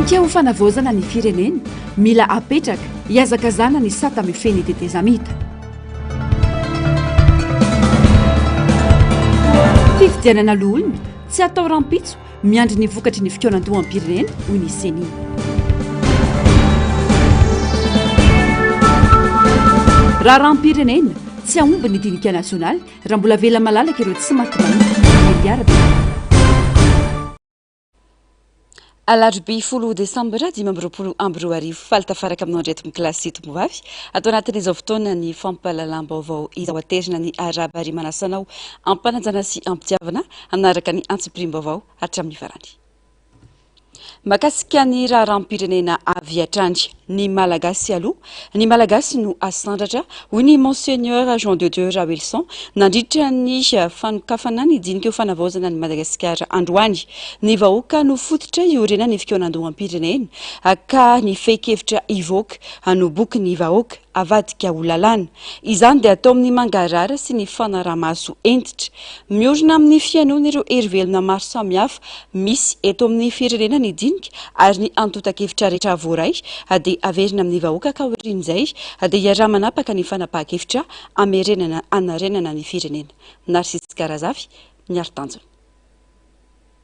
dinika ho fanavozana ny firenena mila apetraka hiazakazana ny sata mifeny tetezamita fifidianana loholona tsy atao rampitso miandry ny vokatry ny fikonan-doha am-pirenena hoy ny seni raha rahampirenena tsy ahomby ny dinika nasionaly raha mbola vela malalaka ireo tsy maty mahitsy alarobia 10 desambra 2024 faltafaraka amin'ny andreto klasy tombovavy atao anatin'izao fotoana ny fampahalalam-baovao izao aterina ny araba ary manasanao ampanajana sy ampitiavana anaraka ny antsipirim-baovao hatramin'ny farany makasika ny raharam-pirenena avy hatrandry ny malagasy aloha ny malagasy no asandratra hoy ny monseigneur Jean de Dieu Wilson nandritra ny fanokafana ny dinika fanavaozana ny Madagasikara androany ny vahoaka no fototra iorena ny fikonan-doha am-pirenena ka ny feikevitra ivoaka no boky ny vahoaka avadika ho lalàna izany dia atao amin'ny mangarara sy ny fanaramaso entitra miorina amin'ny fianoana ireo hery-velona maro samihafa misy eto amin'ny firenena ny dinika ary ny antotan-kevitra rehetra voaray dia averina amin'ny vahoaka ka orin'izay dia iaraha manapaka ny fanapahan-kevitra amerenana anarenana ny firenena Narcisse Karazavy miaro-tanjona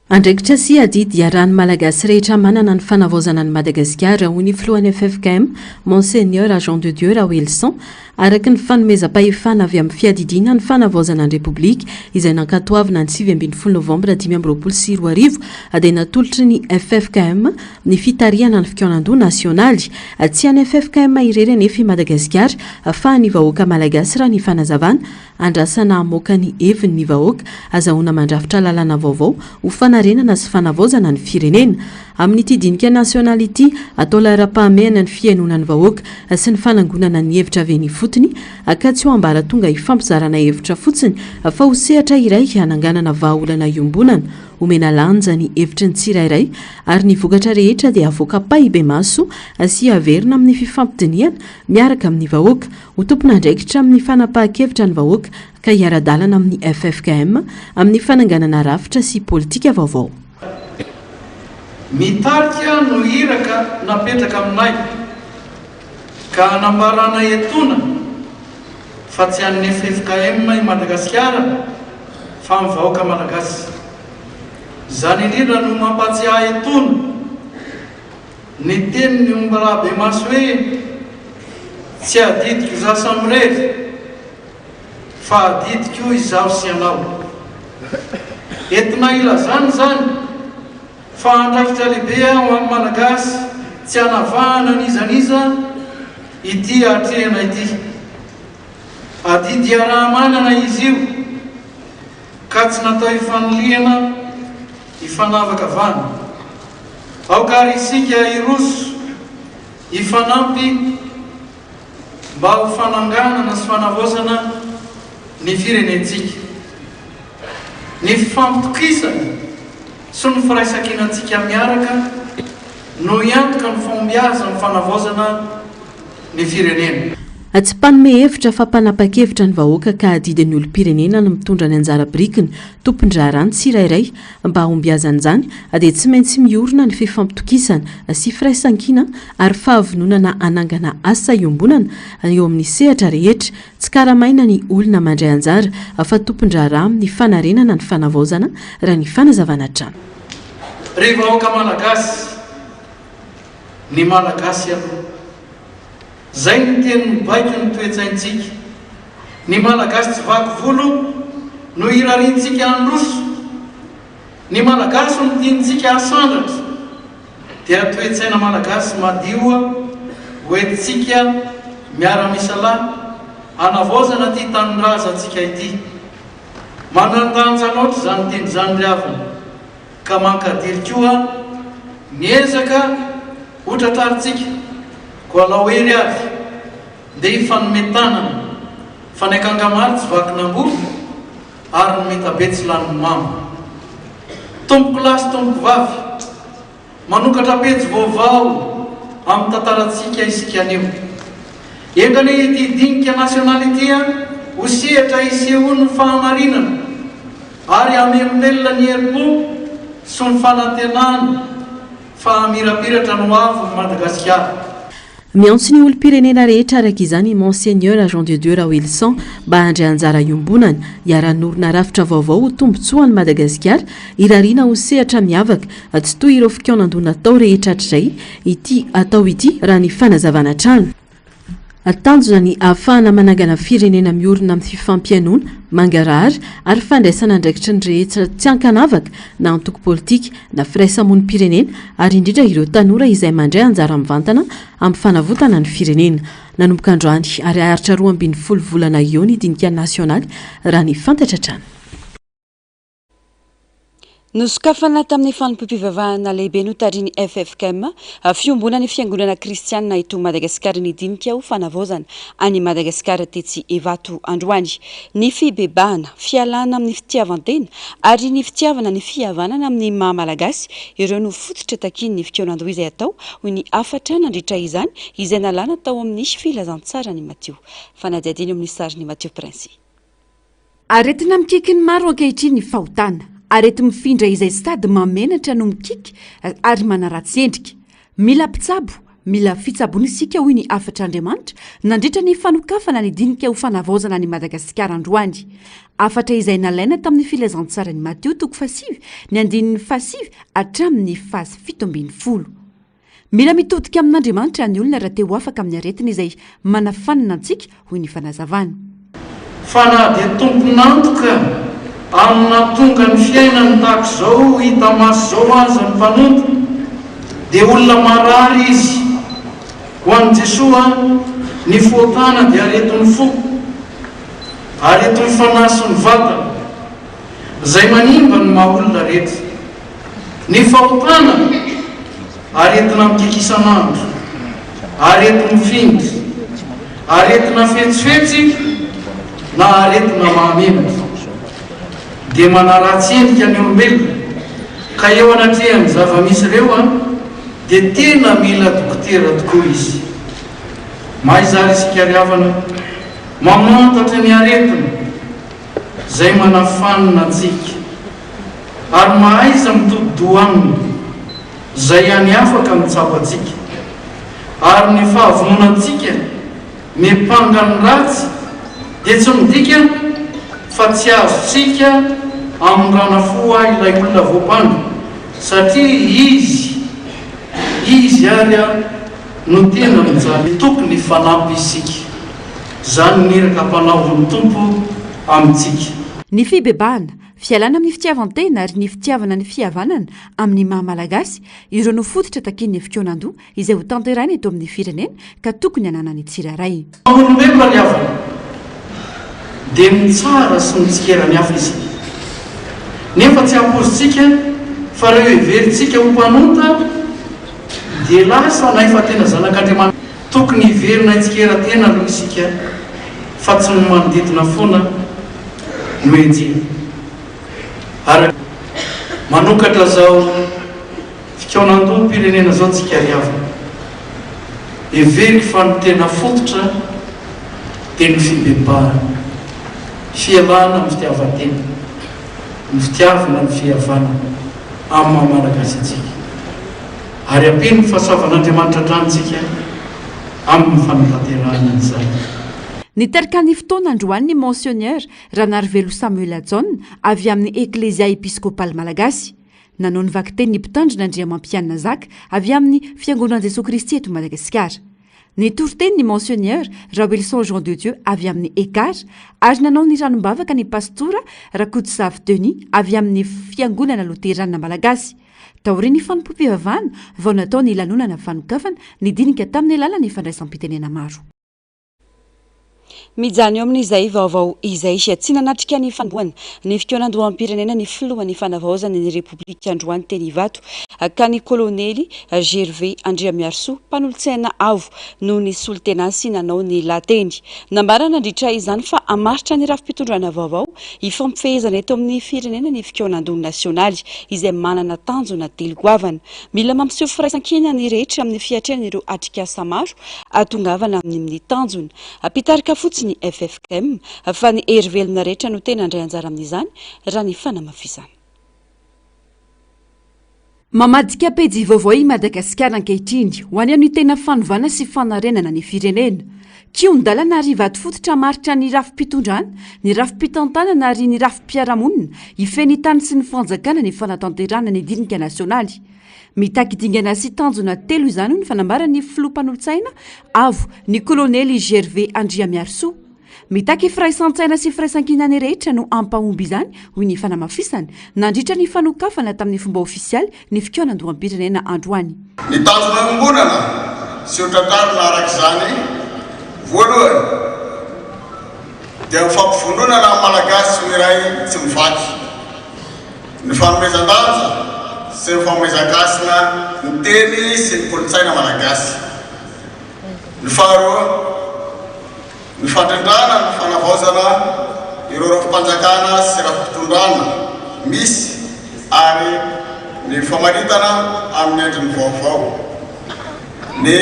andraikitra sy adidy iarahan'ny malagasy rehetra manana ny fanavaozana ny Madagasikara hoy ny filohan'ny FFKM Monseigneur Jean de Dieu Wilson araka ny fanomezam-pahefana avy amin'ny fiadidina ny fanavaozana ny Repoblika izay nankatoavina ny 7 Novambra 2024 dia natolotry ny FFKM ny fitariana ny fikonan-doha nasionaly tsy any FFKM irery nefa i Madagasikara fa ny vahoaka malagasy raha ny fanazavana andrasana amoaka ny heviny ny vahoaka azahoana mandrafitra lalàna vaovao ho fanarenana sy fanavaozana ny firenena amin'ity dinika nasionaly ity atao lara-pahamehana ny fiainona ny vahoaka sy ny fanangonana ny hevitra avy fotony ka tsy ho ambara tonga hifampizarana hevitra fotsiny fa ho sehatra iray hananganana vahaolana iombonana omena lanja ny hevitry ny tsirairay ary ny vokatra rehetra dia avoaka pahibe maso sy averina amin'ny fifampidiniana miaraka amin'ny vahoaka ho tompona andraikitra amin'ny fanapahan-kevitra ny vahoaka ka hiara-dalana amin'ny FFKM amin'ny fananganana rafitra sy politika vaovao mitarika no iraka napetraka aminay ka anambarana etona fa tsy an'ny FFKM i Madagasikara fa amin'ny vahoaka malagasy zany indrindra no mampatsiahy etona ny teniny ombarabe maso hoe tsy adidiko izaho samirery fa adidiko izaho sy anao entina ilazany zany fa andrafitra lehibe ho amin'ny malagasy tsy anavahana nizaniza ity atrehana ity adidy arahamanana izy io ka tsy natao hifanoliana hifanavaka vana aokary isika iroso hifanampy mba ho fananganana sy fanavaozana ny firenentsika ny fifampitokisana sy ny firaisan-kinantsika miaraka no iantoka ny fombiaza ny fanavaozana ny firenena tsy mpanome hevitra fa mpanapa-kevitra ny vahoaka ka adidin'ny olo-pirenena no mitondra ny anjara birikiny tompon-draharany tsirairay mba hombiazana izany dia tsy maintsy miorina ny fifampitokisana sy firaisan-kina ary fahavinonana anangana asa iombonana eo amin'ny sehatra rehetra tsy karamaina ny olona mandray anjara fa tompon-draharaha amin'ny fanarenana ny fanavaozana raha ny fanazavana trano ry vahoaka malagasy ny malagasy aloha zay ny teny mibaiko ny toetsaintsika ny malagasy tsy vaky volo no irarintsika androso ny malagasy no tiantsika asandratra dia toetsaina malagasy madioa hoentsika miara-misalahy anavaozana ty tanindrazatsika ity manandanja loatra zany teny zany riavana ka mankadilikoa niezaka hotratraritsika koalao hery avy dia hifanometanana fanaikangamary tsy vakinam-bory ary ny metabetsy lany mama tompoko lasy tompoko vavy manokatra pejy vaovao amin'ny tantaratsika isika anio engany ity dinika nasionalitya ho sehatra isehoany ny fahamarinana ary amelomelona ny herim-po sy ny fanantenana fa mirapiratra no avo ny Madagasikara. miantso ny olo-pirenena rehetra araka izany monseigneur agent de dieu raha wilson mba handray anjara iombonany hiara-norona rafitra vaovao ho tombotsoany Madagasikara irariana ho sehatra miavaka tsy toy ireo fikaonandona atao rehetra hatrizay ity atao ity raha ny fanazavana trano. Tanjona ny ahafahana manangana firenena miorina amin'ny fifampiainona mangarahara ary fandraisana andraikitra ny rehetra tsy ankanavaka na antoko politika na firaisamon'ny pirenena ary indrindra ireo tanora izay mandray anjara mivantana amin'ny fanavotana ny firenena. Nanomboka androany ary aharitra 12 volana eo ny dinika nasionaly raha ny fantatra trano. Nosokafana tamin'ny fanompoam-pivavahana lehibe notariny FFKM fiombonany fiangonana kristianina eto Madagasikara ny dinika ho fanavaozana any Madagasikara tetsy Evato androany. Ny fibebahana, fialana amin'ny fitiavan-tena ary ny fitiavana ny fihavanana amin'ny maha-malagasy ireo no fototra takin'ny fikaonandro izay atao hoy ny afatra nandritra izany izay nalana tao amin'ny filazantsara ny Matio. Fanadihadiny amin'ny sariny Matio Prince. Aretina mikikiny maro ankehitriny ny fahotana. Arety mifindra izay stady mamenatra no mikiky ary manaratsy endrika. Mila mpitsabo, mila fitsabony isika hoy ny afatra Andriamanitra nandritra ny fanokafana ny dinika ho fanavaozana ny Madagasikara androany. Afatra izay nalaina tamin'ny filazantsara ny Matio 5 ny andinin'ny 5 hatramin'ny 7:10. Mila mitodika amin'Andriamanitra ny olona raha teo afaka amin'ny aretina izay manafanana antsika hoy ny fanazavana. Fa na dia tompon'antoka amina tonga ny fiainany tahaka izao hita maso zao azy ny mpanonto dia olona marary izy ho an'i Jesoa ny fohatana dia areton'ny fo areton'ny fanasony vatana izay manimba ny maha olona rehetra. Ny fahotana aretina mikikisan'andro, aretina mifindra, aretina fetsifetsy na aretina mahamenatra dia manaratsy endrika ny olombelona ka eo anatrehany zava-misy ireo dia tena mila dokotera tokoa izy. Mahizary isika riavana mamantatra ny aretina izay manafanina antsika ary mahaiza mitododo aminy izay any afaka mitsabo antsika ary ny fahavononantsika mipanga ny ratsy dia tsy midika fa tsy azontsika amrana foa ilay olona voapandro satria izy ary no tena mijaly tokony fanampy isika zany niraka mpanaovon'ny tompo amintsika. Ny fibebahana, fialana amin'ny fitiavan-tena ary ny fitiavana ny fihavanana amin'ny maha-malagasy ireo no fototra takin'ny fikaonandro izay ho tanteraina eto amin'ny firenena ka tokony hananany tsiraray. Olombelona riavana dia mitsara sy mitsikeran'ny hafa izy nefa tsy ampozintsika fa reo heverintsika ho mpanonta dia lasa na efa tena zanak'Andriamanitra tokony hiverina itsikera-tena aloha isika fa tsy manodidina foana no enjena ary manokatra zao fikaonandro pirenena zao tsika riavana heveriky fa ny tena fototra dia ny fibebahana, fialana amin'ny fitiavan-tena, ny fitiavana ny fihavana amin'ny maha-malagasy antsika ary ampino ny fahasoavan'Andriamanitra hatramintsika amin'ny fanatanterahana an'izay. Niteraka ny fotoana androany ny monseigneur Ranarivelo Samuel John avy amin'ny Eklezia Episkopaly Malagasy nanao ny vaky-teny ny mpitandrina Andriamampianina Zaka avy amin'ny fiangonan'i Jesosy Kristy eto Madagasikara. Ny toriteny ny monseigneur Wilson Jean de Dieu avy amin'ny Ekar ary nanao ny ranom-bavaka ny pastora Rakotsavy Denis avy amin'ny fiangonana Loterana Malagasy. Taoriany fanompoam-pivavahana vao natao ny lanonana fanokafana ny dinika tamin'ny alalan'ny fandraisam-pitenena maro. Mijany eo amin'izay vaovao izay tsy nanatrika ny fanombohana ny fikaonandro am-pirenena ny filohan'ny fanavaozana ny Repoblika androany teny Ivato ka ny kolonely Gervais Andriamiarso mpanolo-tsaina avo no ny solotenasy nanao ny lateny. Nambara nandritra izany fa hamaritra ny rafi-pitondrana vaovao hifampifehezana eto amin'ny firenena ny fikaonandro nasionaly izay manana tanjona telo goavana. Mila mampiseho firaisan-kina ny rehetra amin'ny fiatrehana ireo atrikasa maro atongavana amin'ny tanjona. Apitarika fotsiny ny FFKM fa ny hery-velona rehetra no tena andray anjara amin'izany raha ny fanamafisana. mamadika pejy vaovao i Madagasikara ankehitriny ho any amin'ny tena fanovana sy fanarenana ny firenena. Kiondalana ary vady fototra maritra ny rafi-pitondrana, ny rafi-pitantanana ary ny rafi-piaramonina ifeny tany sy ny fanjakana ny fanatanterana ny dinika nasionaly. Mitaky dingana sy tanjona telo izany ny fanambarany filompanolotsaina avo ny kolonely Gervais Andriamiarsoa. Mitaky firaisan-tsaina sy firaisan-kinany rehetra no ampahomby izany hoy ny fanamafisany nandritra ny fanokafana tamin'ny fomba ofisialy ny fikoanan-doam-pirenena androany. Ny tanjona ombonana sy hotratarina arak'izany voalohany dia mifampivondronana amin'ny malagasy miray tsy mivaky. Ny fanomezan-danja sy ny fanomezan-kasina ny teny sy ny kolotsaina malagasy. Ny faharoa ny fandrindrana ny fanavaozana ireo rafi-panjakana sy rafi-pitondrana misy ary ny famaritana amin'ny endriny vaovao. Ny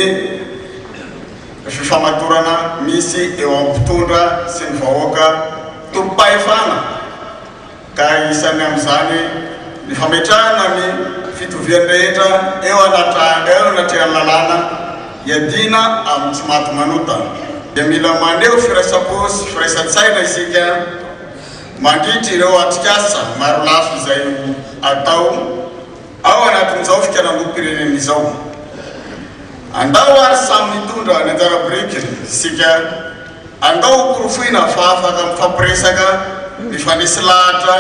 fifamatorana misy eo amin'ny mpitondra sy ny vahoaka tompo-pahefana ka isany amin'izany ny fametrahana ny fitoviany rehetra eo anatrehan'ny lalàna iadina amin'ny tsy maty manotana. Dia mila maneho firaisapo sy firaisan-tsaina isika mandritra ireo atrikasa maro lafo izay atao ao anatin'izao fikanan-doam-pirenena izao. Andao ary samy mitondra ny anjara birikiny isika andao korofoina fa afaka mifampiresaka, mifanisy lahatra,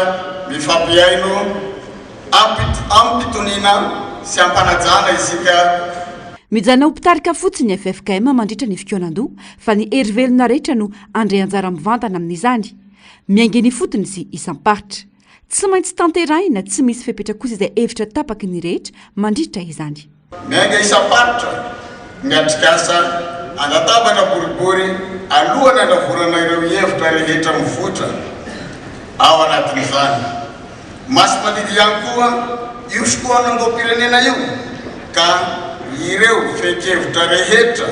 mifampiaino, ampitoniana sy ampanajana isika. Mijana ho mpitarika fotsiny FFKM mandritra ny fikoanan-doha fa ny herivelona rehetra no andre anjara mivantana amin'izany. Miainga ny fotony sy isam-paritra. Tsy maintsy tanterahina tsy misy fepetra kosa izay hevitra tapaky ny rehetra mandritra izany. Miainga isam-paritra ny atrikasa andatabatra boribory alohany andavorana ireo hevitra rehetra mivoatra ao anatin'izany. Masy madidy ihany koa io fikoanan-doam-pirenena io ka ireo fekevitra rehetra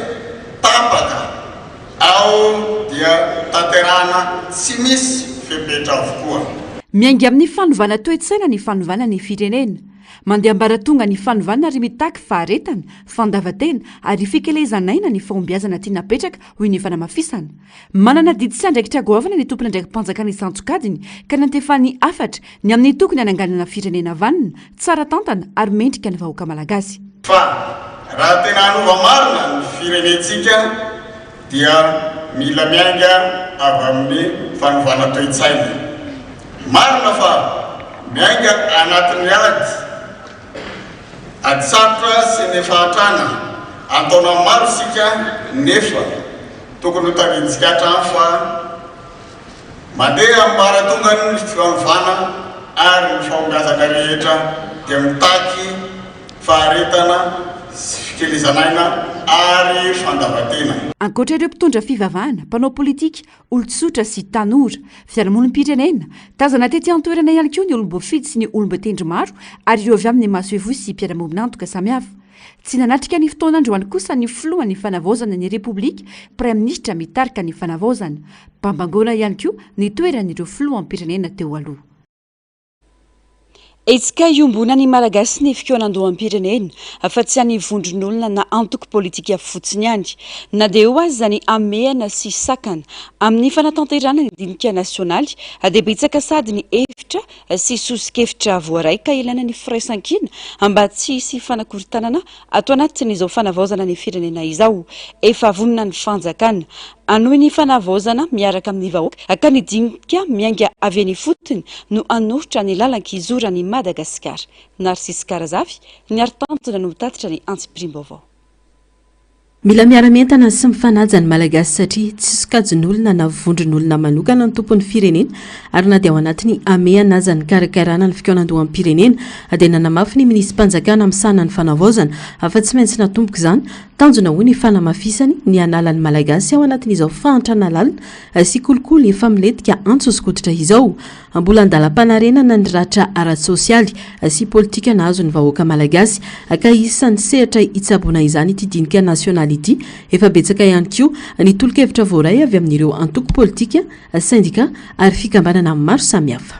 tapaka ao dia tanterana tsy misy fepetra avokoa. Miainga amin'ny fanovana toe-tsaina ny fanovana ny firenena. Mandeha ambaratonga ny fanovana ary mitaky faharetana, fandavatena ary fikelezanaina ny fahombiazana tiana petraka hoy ny fanamafisana. Manana didy sy andraikitra goavana ny tompony andraiky mpanjakana isan-tsokadiny ka nantefany afatra ny amin'ny tokony ananganana firenena vanina, tsara tantana ary mendrika ny vahoaka malagasy. Fa raha tena hanova marina ny firenentsika dia mila miainga avy amin'ny fanovana toe-tsaina. Marina fa miainga anatin'ny ady sarotra sy ny fahatrana antaona maro sika nefa tokony ho tarintsika hatrany fa mandeha amin'ny maratonga ny fanovana ary ny fahombiazana rehetra dia mitaky faharetana sy fikelezanaina ary fandavatena. Ankoatra ireo mpitondra fivavahana, mpanao politika, olon-tsotra sy tanora, fiarahamonim-pirenena, tazana tety an-toerana ihany koa ny olom-boafidy sy ny olom-betendry maro ary ireo avy amin'ny masoevoy sy mpiara-mombinantoka samihafa. Tsy nanatrika ny fotoana androany kosa ny filohan'ny fanavaozana ny Repoblika, Praiminisitra mitarika ny fanavaozana. Pambangona ihany koa ny toeran'ireo filohan'ny-pirenena teo aloha. Etsika iombona ny malagasy ny fikoanan-doham-pirenena fa tsy any vondron'olona na antoko politika fotsiny ihany. Na dia eo azy zany amehana sy sakana amin'ny fanatanterana ny dinika nasionaly dia betsaka sady ny hevitra sy sosikevitra voaray ka ilana ny firaisan-kina mba tsy hisy fanakorontanana ato anatin'izao fanavaozana ny firenena izao. Efa vonona ny fanjakana anohy ny fanavaozana miaraka amin'ny vahoaka ka ny dinika miainga avy any fotony no anohitra ny lalan-kizora ny Madagasikara. Narcisse Karazafy ny aritanjona no mitatitra ny Antsipirim-baovao. Mila miara-mentana sy mifanaja ny malagasy satria tsy sokajin'olona na vondron'olona manokana ny tompon'ny firenena ary na dia ao anatin'ny amehana aza ny karakarana ny fikoanan-doham-pirenena dia nanamafy ny minisy-mpanjakana amin'ny sahanany fanavaozana afa tsy maintsy natomboka izany tanjona hoy ny fanamafisany ny analan'ny malagasy ao anatin'izao fahantrana lalina sy kolokolo efa miletika antsoskototra izao. Mbola andalam-panarenana ny ratra ara-tsosialy sy politika nahazo ny vahoaka malagasy ka isan'ny sehatra hitsaboana izany ity dinika nasionaly ity efa betsaka ihany koa ny tolokevitra voaray avy amin'ireo antoko politika, sindika ary fikambanana maro samihafa.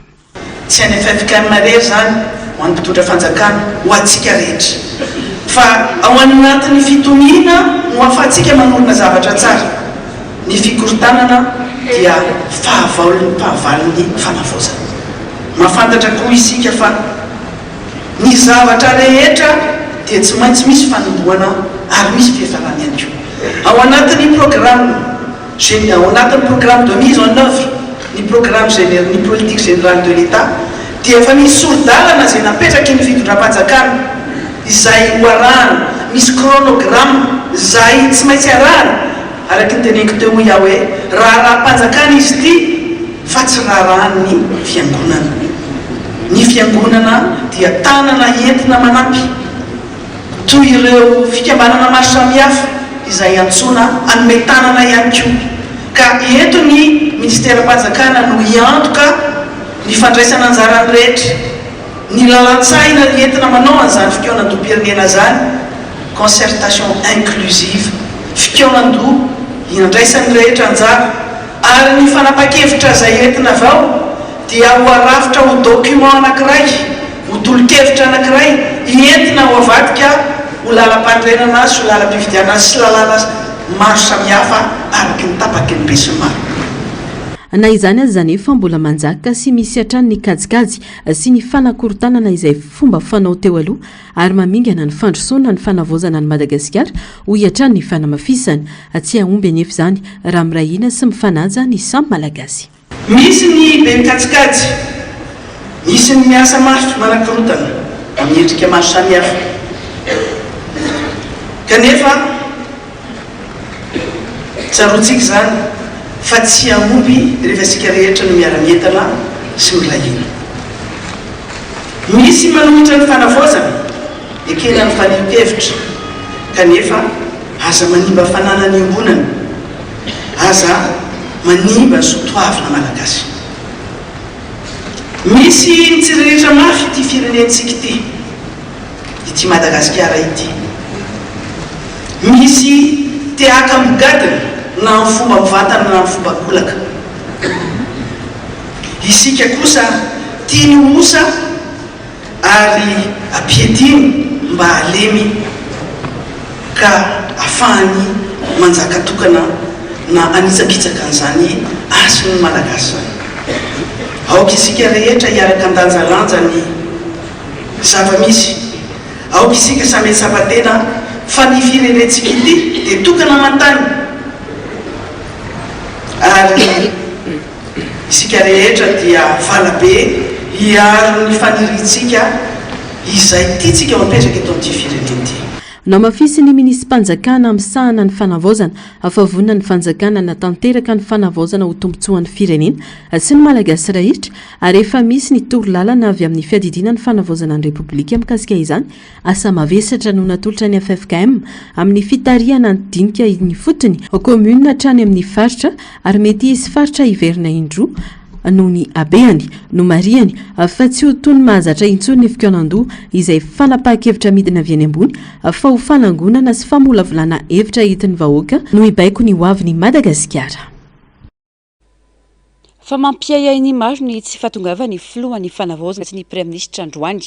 Tsy any FFKM rery zany mampitondra fanjakana ho atsika rehetra fa ao anatin'ny fitomina no ahafahantsika manorina zavatra tsara. Ny fikorontanana dia fahavalon'ny fanavaozana. Mahafantatra koa isika fa ny zavatra rehetra dia tsy maintsy misy fanomboana ary misy fiafarany ihany koa. Ao anatin'ny programme de mise en œuvre ny programme ny politique générale de l'État dia efa misy sordalana izay napetraky ny fitondram-panjakana izay ho arahana, misy chronogramme izay tsy maintsy arahana araky ny teneniko teo iaho hoe raha-panjakana izy ity fa tsy raharahany fiangonana. Ny fiangonana dia tanana entina manampy toy ireo fikambanana maro samihafa izay antsoina anome tanana ihany koa. Ka eto ny ministère-panjakana no iantoka ny fandraisana anjarany rehetra, ny lalan-tsaina entina manao an'izany fikaonan-doha-pirenena zany, concertation inclusive, fikaonan-doha inandraisan'ny rehetra anjara, ary ny fanapa-kevitra izay entina avao dia ho arafitra ho document anankiray, ho tolo-kevitra anankiray entina ho avadika ho lalam-pandrenana azy, ho lalam-pifidiana azy sy lalàna maro samihafa araky ny tapaky ny be sy maro. Na izany azy zany efa mbola manjaka sy misy hatrany ny kajikajy sy ny fanakorontanana izay fomba fanao teo aloha ary mamingana ny fandrosoana ny fanavaozana ny Madagasikara ho hiatrany ny fanamafisany. Tsy ahomby anefa izany raha mirahina sy mifanaja ny samy malagasy. Misy ny be kajikajy, misy ny miasa mafy manakorotana amin'ny endrika maro samihafa. Kanefa tsaroantsika zany fa tsy ahomby rehefa sika rehetra no miara-mientana sy mirahina. Misy manomitra ny fanavaozana ekena ny fanio-kevitra kanefa aza manimba fananany ombonana, aza manimba ny sotoavina malagasy. Misy mitsiriritra mafy ity firenentsika ity Madagasikara ity. Misy tehaka migadina na ny fomba mivantana na ny fomba kolaka. Isika kosa tia ny osa ary ampiadiny mba halemy ka ahafahany manjaka tokana na anitsakitsaka an'izany asy ny malagasy zany. Aoka isika rehetra hiaraka andanjalanja ny zava-misy, aoka isika samy sabatena fa ny firenentsika ity dia tokana mantany ary isika rehetra dia valabe hiaro ny faniritsika izay tiatsika mapetraka eto amin'ity firenena ity. Namafisy ny minisy-panjakana amisahana ny fanavaozana afavonina ny fanjakana na tanteraka ny fanavaozana ho tombotsoan'ny firenena sy ny malagasy rahitra ary efa misy ny torolalana avy amin'ny fiadidina ny fanavaozana ny repoblika mikasika izany asa mavesatra no natolotra ny FFKM amin'ny fitariana ny dinika ny fotony commune hatrany amin'ny faritra ary mety isy faritra hiverina indroa noho ny abeany no mariany fa tsy ho toy ny mahazatra intsony ny fikaonan-doha izay fanapahan-kevitra midina avy any ambony fa ho fanangonana sy famolavolana hevitra hitin'ny vahoaka no ibaiko ny hoavin'ny Madagasikara. Fa mampiayainy maro ny tsy fahatongavany filohan'ny fanavaozana sy ny praiministra Androany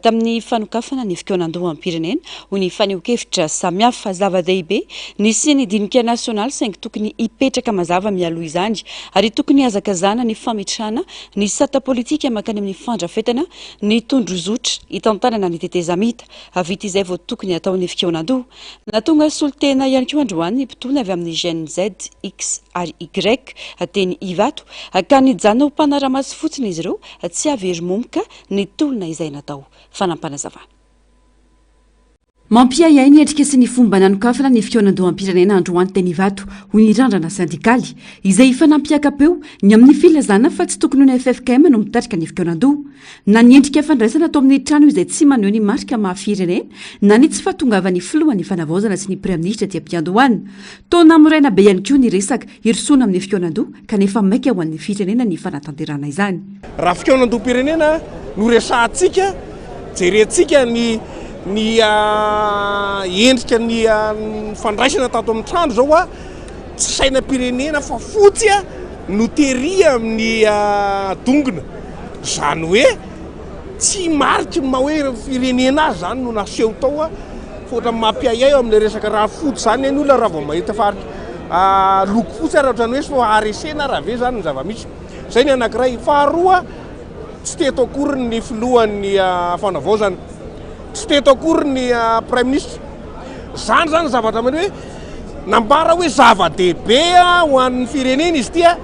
tamin'ny fanokafana ny fikaonan-doha am-pirenena ho ny faneho-kevitra samihafa zava-dehibe ny sy ny dinika nasionaly saingy tokony hipetraka mazava mialoha izany ary tokony hazakazana ny fametrahana ny sata politika makany amin'ny fandrafetana ny tondrozotra hitantanana ny tetezamita avita izay vao tokony ataon'ny fikaonan-doha natonga solitena ihany koa Androany ny mpitony avy amin'ny GNZ X ary Y teny Ivato ka nijanona ho mpanara-maso fotsiny izy ireo tsy avery-momoka ny tolona izay natao fanampanazavana. Mampiayay ny endrika sy ny fomba nanokafana ny fikaonan-doha am-pirenena Androany teny Ivato ho ny randrana sindikaly izay fanampiakapeo ny amin'ny filazana fa tsy tokony ny FFKM no mitarika ny fikaonan-doha na ny endrika fandraisana atao amin'ny trano izay tsy maneho ny marika maha-firenena na ny tsy fahatongavany filohan'ny fanavaozana sy ny praiministra dia mpiandohany tona moraina be ihany koa ny resaka hirosona amin'ny fikaonan-doha kanefa maika ho an'ny firenena ny fanatanterana izany. Raha fikaonan-doha-pirenena no resahantsika jerentsika ny endrika ny fandraisana tato amin'ny trano zao a tsy sainam-pirenena fa fotsy no teria amin'ny dongona zany hoe tsy maritry mahoe firenena azy zany no naseho tao fa ohatra mampiayay eo amin'le resaka raha foty zany ny olona raha vao mahita faritra loko fotsy raha ohatrany hoe so aresena raha ve zany ny zava-misy zay ny anankiray. Faharoa, tsy teto akory ny filohan'ny fanavaozana, tsy teto akory ny prime ministre. Zany zavatra many hoe nambara hoe zava-dehibe ho an'ny firenena izy tia,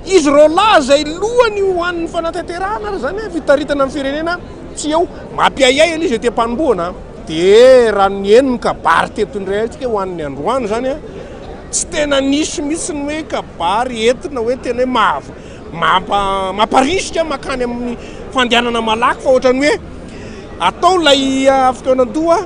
izy rola zay lohany ho an'ny fanatanterahana zany fitaritana amin'ny firenena tsy eo mampiayay izy ty ampanomboana de raha ny eniny kabary teto indray tsika ho an'ny androany zany tsy tena nisy mihitsy ny hoe kabary entina hoe tena hoe mamparisika makany amin'ny fandehanana malaky fa ohatrany hoe atao lay fotoanan-doha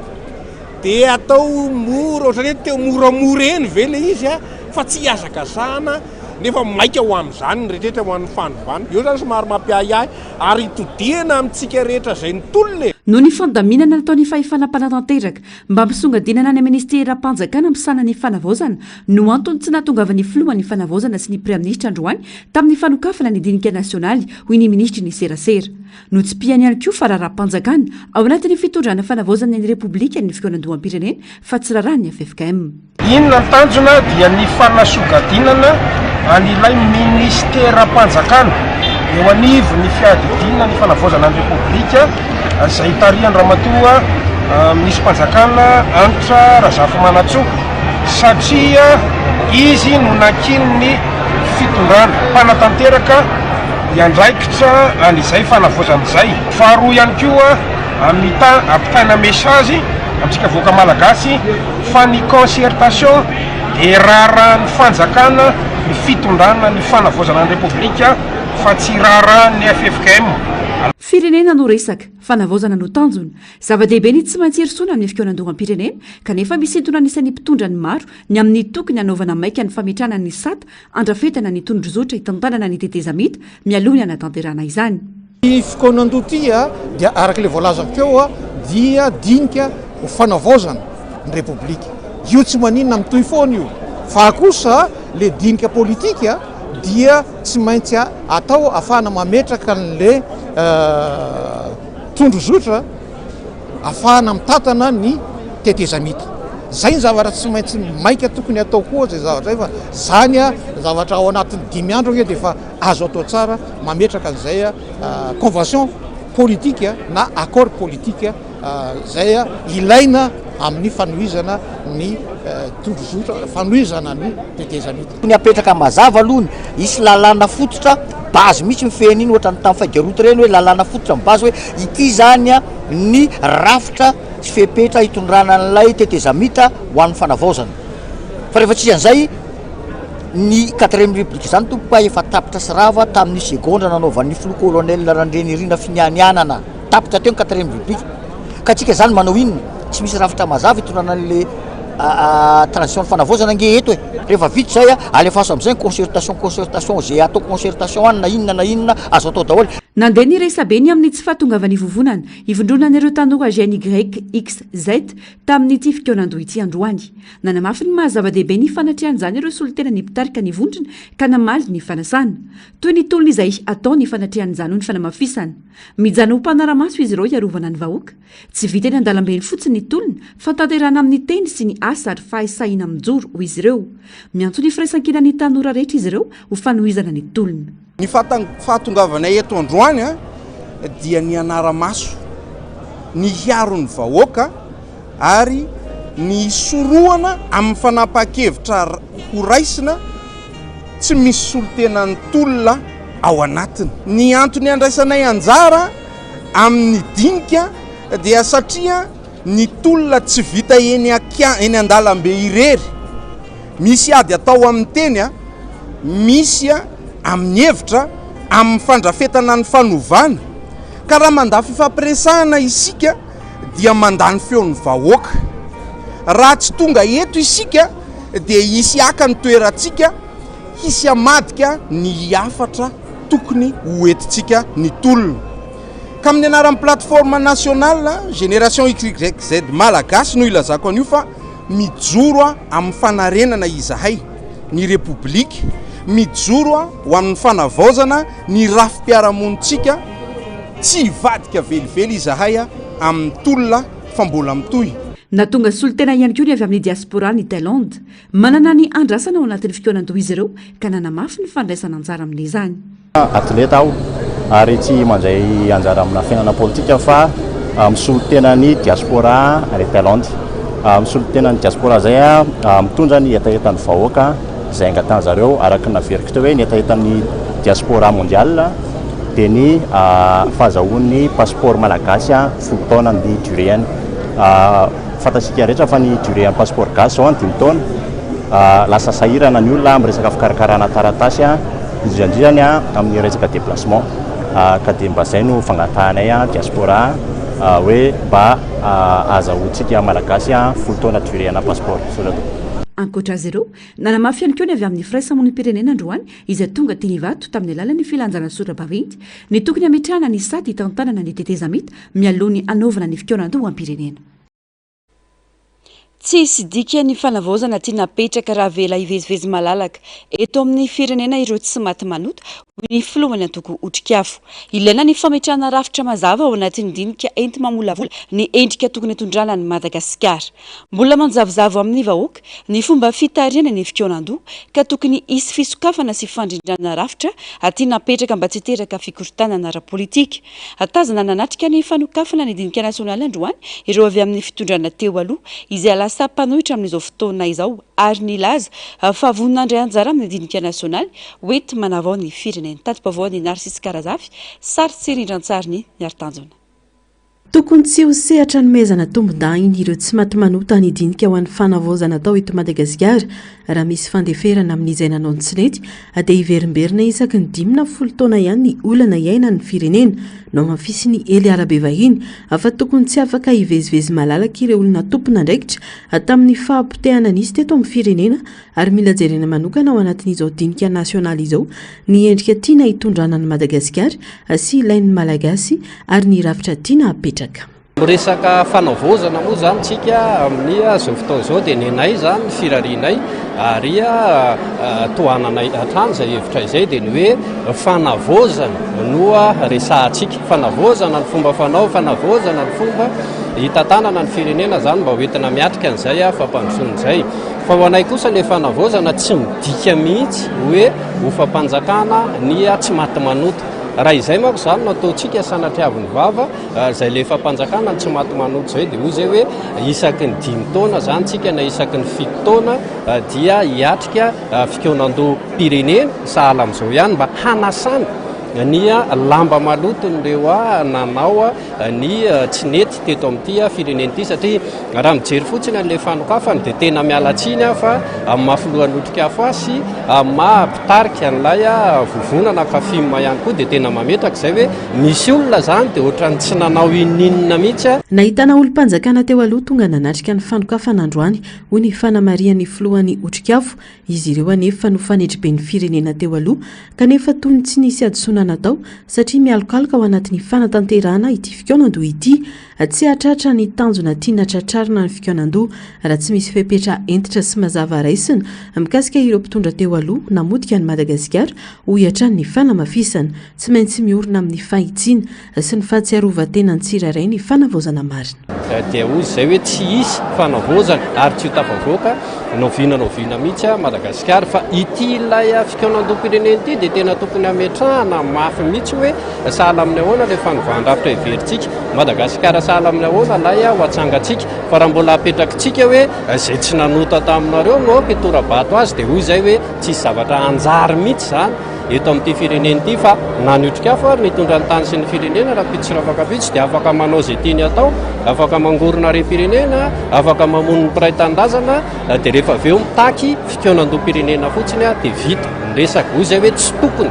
de atao mora ohatrany hoe teo moramora eny ve le izy fa tsy hiazakazahana nefa maika ho amin'izany ny rehetrarehetra ho an'ny fanovana. Io zany somary mampiayay ary itodiana amintsika rehetra zay ny tolona noho ny fandaminana nataony fahefana mpanatanteraka mba hampisongadinana ny ministera-panjakana misana ny fanavaozana no antony tsy nahatongavany filohan'ny fanavaozana sy ny praiministra androany tamin'ny fanokafana ny dinika nasionaly hoy ny ministry ny serasera no tsy piany ihany koa fa raharaham-panjakana ao anatin'ny fitondrana fanavaozana ny repoblika ny fikonan-doham-pirenena fa tsy raharahany FFKM. Inona ny tanjona dia ny fanasogadinana an'ilay ministera-panjakana eo anivo ny fiadidinana ny fanavaozana ny repoblika zay tarihan'ny ramatoa ministra panjakana Anitra Razafimanatsoa satria izy no nakiny ny fitondrana mpanatanteraka iandraikitra an'izay fanavaozana izay. Faharoa ihany koa ampitaina message amintsika voaka malagasy fa ny concertation de raharahan'ny fanjakana ny fitondrana ny fanavaozana ny repoblika fa tsy raharahan'ny FFKM. Firenena no resaka, fanavaozana no tanjona. Zava-dehibe ny tsy maintsy erisoana amin'ny fikonan-doham-pirenena kanefa misintona anisan'ny mpitondra ny maro ny amin'ny tokony hanaovana maika ny fametrahana ny sata andrafetana ny tondrozotra hitantanana ny tetezamita mialoha ny anatanterana izany. Ny fikonan-dotia dia arak'ilay voalazako teo dia dinika ho fanavaozana ny repoblika. Io tsy maninona mitohy foana io fa kosa le dinika politika dia tsy maintsy atao afahana mametraka n'le tondrozotra afahana mitatana ny tetezamita. Zay ny zavatra tsy maintsy maika tokony atao koa zay zavatra zay fa zany zavatra ao anatin'ny 5 andro de efa azo atao tsara mametraka an'izay convention politique na accord politique zay ilaina amin'ny fanohizana ny tondrozotra fanohizana ny tetezamita. Ny apetraka mazava alony isy lalàna fototra base mihitsy mifehana iny ohatra ny tamin'ny fahagarota reny hoe lalàna fototra base hoe ity zany ny rafitra sy fepetra hitondrana n'ilay tetezamita ho an'ny fanavaozana. Fa rehefa tsy an'izay ny 4e république zany tompoka efa tapitra sy rava tamin'ny segondra nanaovan'ny filoha colonel Randrenirina Finianianana tapitra teo ny 4e république ka tsika zany manao inona tsy misy rafitra mazava hitondrana n'le transition ny fanavaozana nge eto rehefa vita zay alefaso amin'izay concertation zay atao concertation any na inona azo atao daholo. Nandeha ny resabeny amin'ny tsy fahatongavan'ny vovonana ivondronana ireo tanora GNYXZ tamin'ny ty fikonan-doha ity androany. Nanamafy ny mahazava-dehibe ny fanatrian'izany ireo solitena nipitarika ny vondrona ka namaly ny fanasana toy ny tolona izay atao ny fanatrian'izany ho ny fanamafisana. Mijana ho mpanaramaso izy ireo iarovana ny vahoaka. Tsy vita eny an-dalambeny fotsiny ny tolona fa tanterana amin'ny teny sy ny asa ary fahasahiana mijoro ho izy ireo. Miantso ny firaisan-kinan'ny tanora rehetra izy ireo ho fanohizana ny tolona. Ny fahatongavanay eto androany dia ny anaramaso, ny hiaron'ny vahoaka ary ny soroana amin'ny fanapa-kevitra ho raisina tsy misy solitena ny tolona ao anatiny. Ny antony andraisanay anjara amin'ny dinika dia satria ny tolona tsy vita eny an-dalambe irery, misy ady atao amin'ny teny misy amin'ny hevitra amin'ny fandrafetana ny fanovana ka raha mandafy fampiresahana isika dia mandany feon'ny vahoaka. Raha tsy tonga eto isika dia hisy aka ny toerantsika hisy amadika ny hafatra tokony ho entintsika ny tolona. Ka amin'ny anaran'ny plateforme nationale Génération YZ malagasy no ilazako an'io fa mijoro amin'ny fanarenana izahay ny repoblika, mijoro ho amin'ny fanavaozana ny rafim-piarahamonitsika tsy vadika velively izahay amin'ny tolona fa mbola mitoy. Natonga solotena ihany koa ny avy amin'ny diaspora ny Thailande manana ny andrasana ao anatin'ny fitoanandoha izy ireo ka nanamafy ny fandraisana anjara amin'izany. Atleta aho ary tsy mandray anjara amina fiainana politika fa misolotena ny diaspora ny Thailande. Misolotena ny diaspora zay mitondra ny etaetan'ny vahoaka izay angatana zareo araka naveriko teo hoe ny etaetan'ny diaspora mondiale dia ny fahazahoan'ny passeport malagasy folo taona ny duréany. Fantasika rehetra fa ny duréan'ny passeport gasy zao 5 taona lasa sahirana ny olona amin'ny resaka fikarakarana taratasy indrindrany amin'ny resaka déplacement ka dia mba zay no fangatahanay diaspora hoe mba azahoantsika malagasy folo taona duréana passeport. Ankoatra azy ireo nanamafy ihany koa ny avy amin'ny firaisamonim-pirenena androany izay tonga teny hivato tamin'ny alalan'ny filanjana sora-baventy ny tokony hametrahana ny sady hitantanana ny tetezamita mialohan'ny anaovana ny fitoanandoha am-pirenena. Tsisy dika ny fanavaozana tia napetraka raha vela hivezivezy malalaka eto amin'ny firenena ireo tsy maty manoto ny filohany antoko otrikafo. Ilaina ny fametrahana rafitra mazava ao anatin'ny dinika enti mamolavola ny endrika tokony tondrana ny Madagasikara. Mbola manjavozavo amin'ny vahoaka ny fomba fitariana ny fitoanandoha ka tokony hisy fisokafana sy fandrindrana rafitra aty napetraka mba tsy teraka fikorotanana ara-politika. Atazana nanatrika ny fanokafana ny dinika nasionaly androany ireo avy amin'ny fitondrana teo aloha izay alasa mpanohitra amin'izao fotoana izao ary nilaza fa voninandray anjara amin'ny dinika nasionaly hoety manavao ny firenena. Tatym-pavoany Narcisse Karazafy, sary tsirindran-tsariny miartanjona. Tokony tsy ho sehatra ny mezana tombon-dainy ireo tsy maty manota ny dinika ho an'ny fanavaozana atao eto Madagasikara raha misy fandeferana amin'izay nanao ny tsilety dia hiverimberina isaky ny 10 taona ihany ny olana iaina ny firenena no mafisy ny ely arabe vahiny afa tokony tsy afaka hivezivezy malalaka ireo olona tompona ndraikitra tamin'ny fahampotehana nisy teto amin'ny firenena ary mila jerena manokana ao anatin'izao dinika nasionaly izao ny endrika tiana hitondrana ny Madagasikara sy ilain'ny malagasy ary ny rafitra tiana apetraka. Resaka fanavaozana moa zany tsika amin'ny zao fotoana izao dia nenay zany ny firarianay ary tohananay hatrany izay hevitra izay dia ny hoe fanavaozana no resahantsika. Fanavaozana ny fomba fanao, fanavaozana ny fomba hitantanana ny firenena zany mba hoentina miatrika an'izay fampandrosoan'izay. Fa ho anay kosa ilay fanavaozana tsy midika mihitsy hoe ho fampanjakana ny tsy maty manoto. Raha izay manko zany nataontsika sanatriavin'ny vava izay le fampanjakana ny tsy maty manoto izay dia hoy izay hoe isaky ny 5 taona zany tsika na isaky ny 7 taona dia hiatrika fitoanandoha pirenena sahala amin'izao ihany mba hanasana ny lamba maloton'ireo nanao ny tsy nety teto amin'ity firenena ity satria raha mijery fotsiny an'ilay fanokafany dia tena mialatsiny fa mahafilohan'ny otrikafo sy mampitarika an'ilay vovonana kafima ihany koa dia tena mametraka izay hoe misy olona zany dia ohatrany tsy nanao ininina mihitsy. Nahitana olom-panjakana teo aloha tonga nanatrika ny fanokafana androany hoy ny fanamarian'ny filohan'ny otrikafo izy ireo anefa no fanendry ny firenena teo aloha kanefa toy ny tsy nisy adosona natao satria mialokaloka ao anatin'ny fanatanterahana ity fitoanandoha ity tsy hatratra ny tanjona tiana tratrarina ny fitoanandoha raha tsy misy fepetra entitra sy mazava raisina mikasika ireo mpitondra teo aloha namodika ny Madagasikara ho hiatran'ny fanamafisana tsy maintsy miorina amin'ny fahitsiana sy ny fahatsiarovatena ny tsiraray ny fanavaozana marina. Dia hoy izay hoe tsy hisy fanavaozana ary tsy ho tafavoaka noviana mihitsy Madagasikara fa ity ilay fitoanandoha-pirenena ity dia tena tokony hametrahana mafy mihitsy hoe sahala amin'ny ahoana ilay fanovahn-drafitra heverintsika Madagasikara sahala amin'ny ahoana lay ho atsangatsika fa raha mbola apetrakitsika hoe izay tsy nanota taminareo no mpitorabato azy dia hoy izay hoe tsisy zavatra anjary mihitsy zany eto amin'ity firenena ity fa na ny otrikafo ary nitondra ny tany sy ny firenena raha pitsy afaka pitsy dia afaka manao izay tiany atao, afaka mangorona rem-pirenena, afaka mamono ny mpiray-tandrazana dia rehefa avy eo mitaky fitoanandoha-pirenena fotsiny dia vita ny resaka. Hoy izay hoe tsy tokony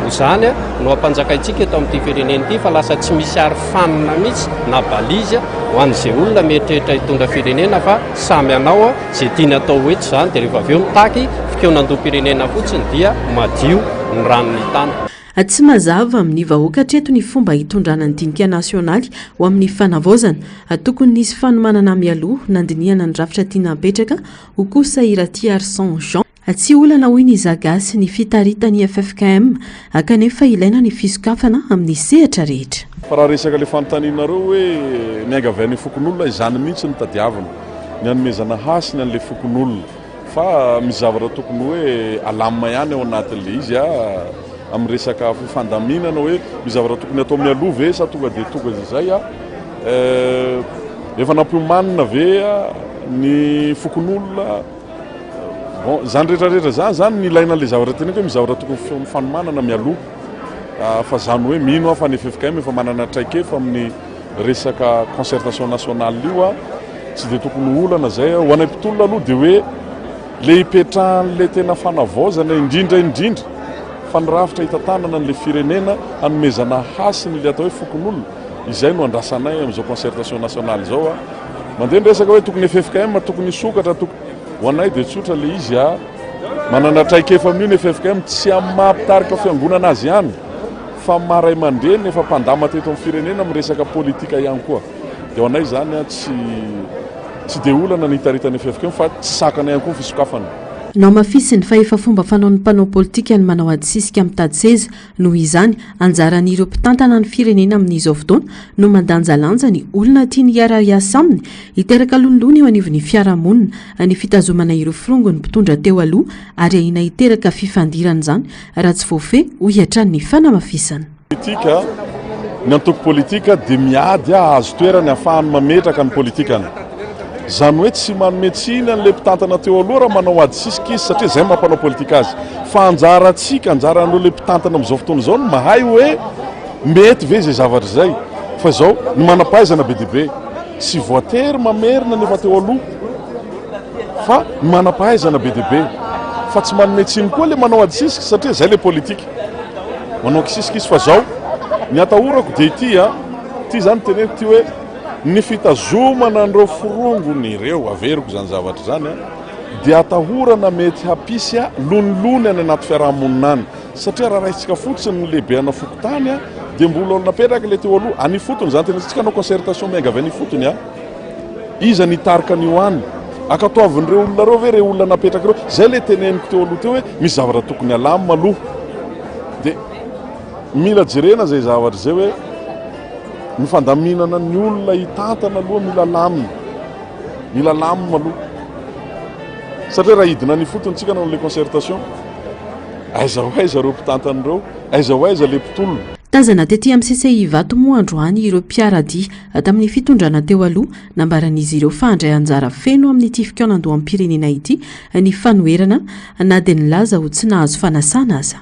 izany no hampanjakaintsika eto amin'ity firenena ity fa lasa tsy misy ary fanina mihitsy na balizy ho an'izay olona mieritreritra hitondra firenena fa samy anao izay tiany atao hoeto izany dia rehefa avy eo mitaky fitoanandoha-pirenena fotsiny dia madio ny ranony tany. Tsy mazava amin'ny vahoaka hatreto ny fomba hitondrana ny dinika nasionaly ho amin'ny fanavaozana. Tokony nisy fanomanana mialoha nandinihana ny rafitra tiana apetraka ho kosa Iraty Arsan Jean tsy olana hoy ny zagasy ny fitaritany FFKM kanefa ilaina ny fisokafana amin'ny sehatra rehetra. Fa raha resaka le fanontanianareo hoe miangavany fokon'olona izany mihitsy ny tadiavana ny anomezana hasiny an'le fokon'olona fa mizavatra tokony hoe alamina ihany ao anatin'le izy amin'ny resaka fifandaminana hoe mizavatra tokony atao mialoha ve sa tonga dia tonga izay efa nampiomanina ve ny fokon'olona bon zany rehetrarehetra zany ny ilaina le zavatra teny hoe mizavatra tokony mifanomanana mialoha fa zany hoe mino fa ny FFKM efa manana traikefa amin'ny resaka concertation nationale io tsy dia tokony olana zay ho anay mpitolona aloha dia hoe le hipetrahan'le tena fanavaozana indrindra fa ny rafitra hitantanana n'le firenena hanomezana hasiny le atao hoe fokon'olona izay no andrasanay amin'izao concertation nationale zao mandeha ny resaka hoe tokony FFKM tokony sokatra ho anay dia tsotra le izy manana traikefa amin'io ny FFKM tsy amin'ny mahampitarika fiangonana azy ihany fa maray mandreny efa mpandama teto amin'ny firenena amin'ny resaka politika ihany koa dia ho anay zany tsy dia olana ny hitaritany FFKM fa tsy sakana ihany koa ny fisokafana. Nao mafisiny fa efa fomba fanaon'ny mpanao politika ny manao adisisika mitady seza noho izany anjaran'ireo mpitantana ny firenena amin'izao fotoana no mandanjalanja ny olona tiany hiara-iasa aminy hiteraka lolony eo anivon'ny fiarahamonina ny fitazomana ireo firongo ny mpitondra teo aloha ary ahina hiteraka fifandirana izany raha tsy voafeh ho hiatran'ny fanamafisana. Politika ny antoko politika dia miady azo toerany ahafahany mametraka ny politikany. Zany hoe tsy manometsiny an'le mpitantana teo aloha raha manao adisisika izy satria zay mampanao politika azy fa anjarantsika anjaran'ireo le mpitantana amin'izao fotoana izao no mahay hoe mety ve zay zavatra zay fa izao ny manam-pahaizana be dia be tsy voatery mamerina nefa teo aloha fa ny manam-pahaizana be dia be fa tsy manometsiny koa le manao adisisika satria zay le politika manao kisisika izy fa izao ny atahorako dia ity zany teneny ty hoe ny fitazomana an'ireo firongony ireo averiko zany zavatra zany dia atahorana mety hapisy lonilony any anaty fiarahamonina any satria raha raisitsika fotsiny ny lehibe ana fokotany dia mbola napetraka le teo aloha any fotony zany tenentsika anao concertation miangavy any fotony iza nitarika an'io any akatoavin'ireo olona reo ve re olona napetraka ireo zay le teneniko teo aloha teo hoe misy zavatra tokony alamina aloha dia mila jerena zay zavatra zay hoe ny fandaminana ny olona hitantana aloha mila lamina aloha satria raha hidina ny fotony tsika nanao le concertation aiza ho aiza reo mpitantan'ireo aiza ho aiza le mpitolona. Tazana tetỳ amin'ny CCI Vato moa androany ireo mpiaradia tamin'ny fitondrana teo aloha nambaran'izy ireo fa handray anjara feno amin'ny ity fikaonandoha amin'ny pirenena ity ny fanoherana na dia nilaza ho tsy nahazo fanasana aza.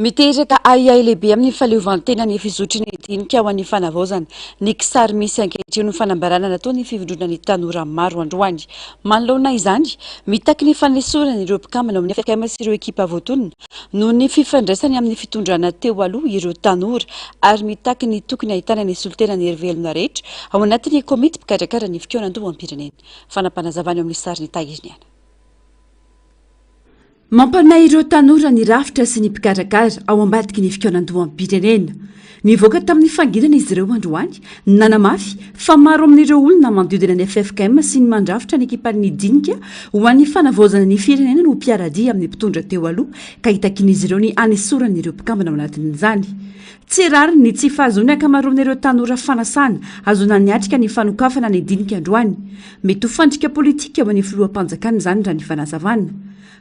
Miteraka ai lehibe amin'ny faleovantena ny fizotriny dinika ho an'ny fanavaozana ny kisary misy ankehitriny ny fanambarana nataony fivondrona ny tanora maro androany manoloana izany mitaky ny fanesorana ireo mpikambana amin'ny FFKM sy ireo ekipa voatonona noho ny fifandraisany amin'ny fitondrana teo aloha ireo tanora ary mitaky ny tokony ahitana ny solitena ny hery-velona rehetra ao anatin'ny komity mpikarakara ny fikaonandoha am-pirenena fanampanazavany amin'ny sary ny tahiriny ana. Mampanay ireo tanora ny rafitra sy ny mpikarakara ao ambadiky ny fikaonandoha am-pirenena. Nivoaka tamin'ny fangirana izy ireo androany nanamafy fa maro amin'ireo olona mandiodina ny FFKM sy ny mandrafitra ny ekipan'ny dinika ho an'ny fanavaozana ny firenena no mpiaradia amin'ny mpitondra teo aloha ka hitakin'izy ireo ny anesorana ireo mpikambana ao anatin'izany. Tsy rary ny tsy fahazony akamaroan'ireo tanora fanasana azona niatrika ny fanokafana ny dinika androany. Mety ho fandrika politika ao an'ny filoham-panjakana izany raha ny fanazavana.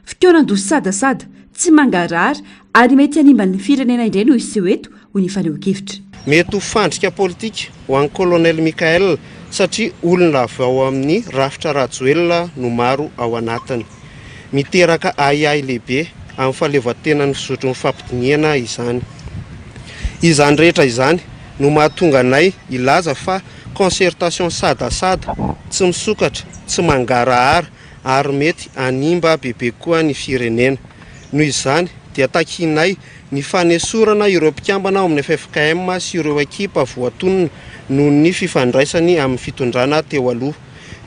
Fikaonandoha sadasada tsy mangarary ary mety hanimban'ny firenena indray no iseho eto ho ny faneo-kevitra. Mety ho fandrika politika ho an'ny kolonel Mikael satria olona avy ao amin'ny rafitra rajoelona no maro ao anatiny. Miteraka ai lehibe amin'ny fahaleovan-tena ny fisotro ny fampidiniana izany. Izany rehetra izany no mahatonga anay ilaza fa concertation sadasada tsy misokatra tsy mangarahara ary mety animba bebe koa ny firenena. Noho izany dia takinay ny fanesorana ireo mpikambana ao amin'ny FFKM sy ireo ekipa voatonona noho ny fifandraisany amin'ny fitondrana teo aloha.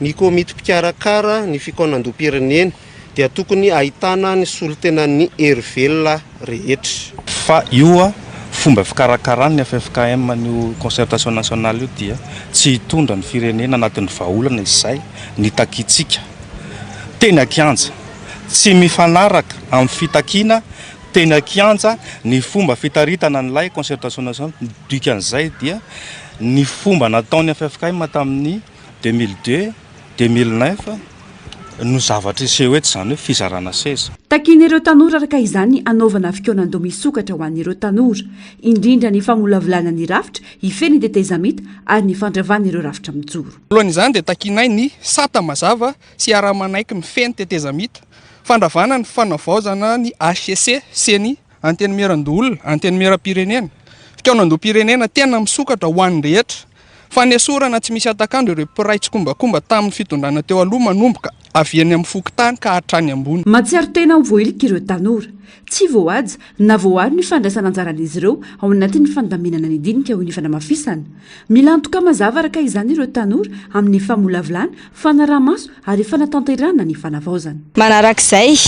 Ny komity mpikarakara ny fikaonandoha-pirenena dia tokony ahitana ny solitenan'ny hery-velona rehetra. Fa io fomba fikarakarany ny FFKM ny concertation nationale io dia tsy hitondra ny firenena anatin'ny vahaolana izay ny takitsika teny akianja tsy mifanaraka amin'ny fitakiana tena kianja ny fomba fitaritana nylay concertation nationale dikan'izay dia ny fomba nataony FFKM tamin'ny 2002 2009 no zavatra iseho hoe tsy zany hoe fizarana seza. Takian'ireo tanora araka izany anaovana fikonan-do misokatra ho an'ireo tanora, indrindra ny famolavolana ny rafitra hifeny tetezamita ary ny fandravan'ireo rafitra mijoro. Lohan'izany dia takianay ny sata mazava sy ara-manaiky mifeny tetezamita, fandravana ny fanavaozana ny HCC sy ny antenimieran-dolona, antenimieram-pirenena. Fikonan-do-pirenena tena misokatra ho an'ny rehetra. Fanesorana tsy misy atakandro ireo mpiray tsy kombakomba tamin'ny fitondrana teo aloha manomboka avy eny amin'ny fokontany ka hatrany ambony. Matsiaro tena voilika ireo tanora, tsy voahaja na voary ny fandraisana anjaran'izy ireo ao anatin'ny fandaminana ny dinika ho ny fanamafisana. Mila antoka mazava araka izany ireo tanora amin'ny famolavolana, fanaraha-maso ary fanatanterana ny fanavaozana. Manarak'izay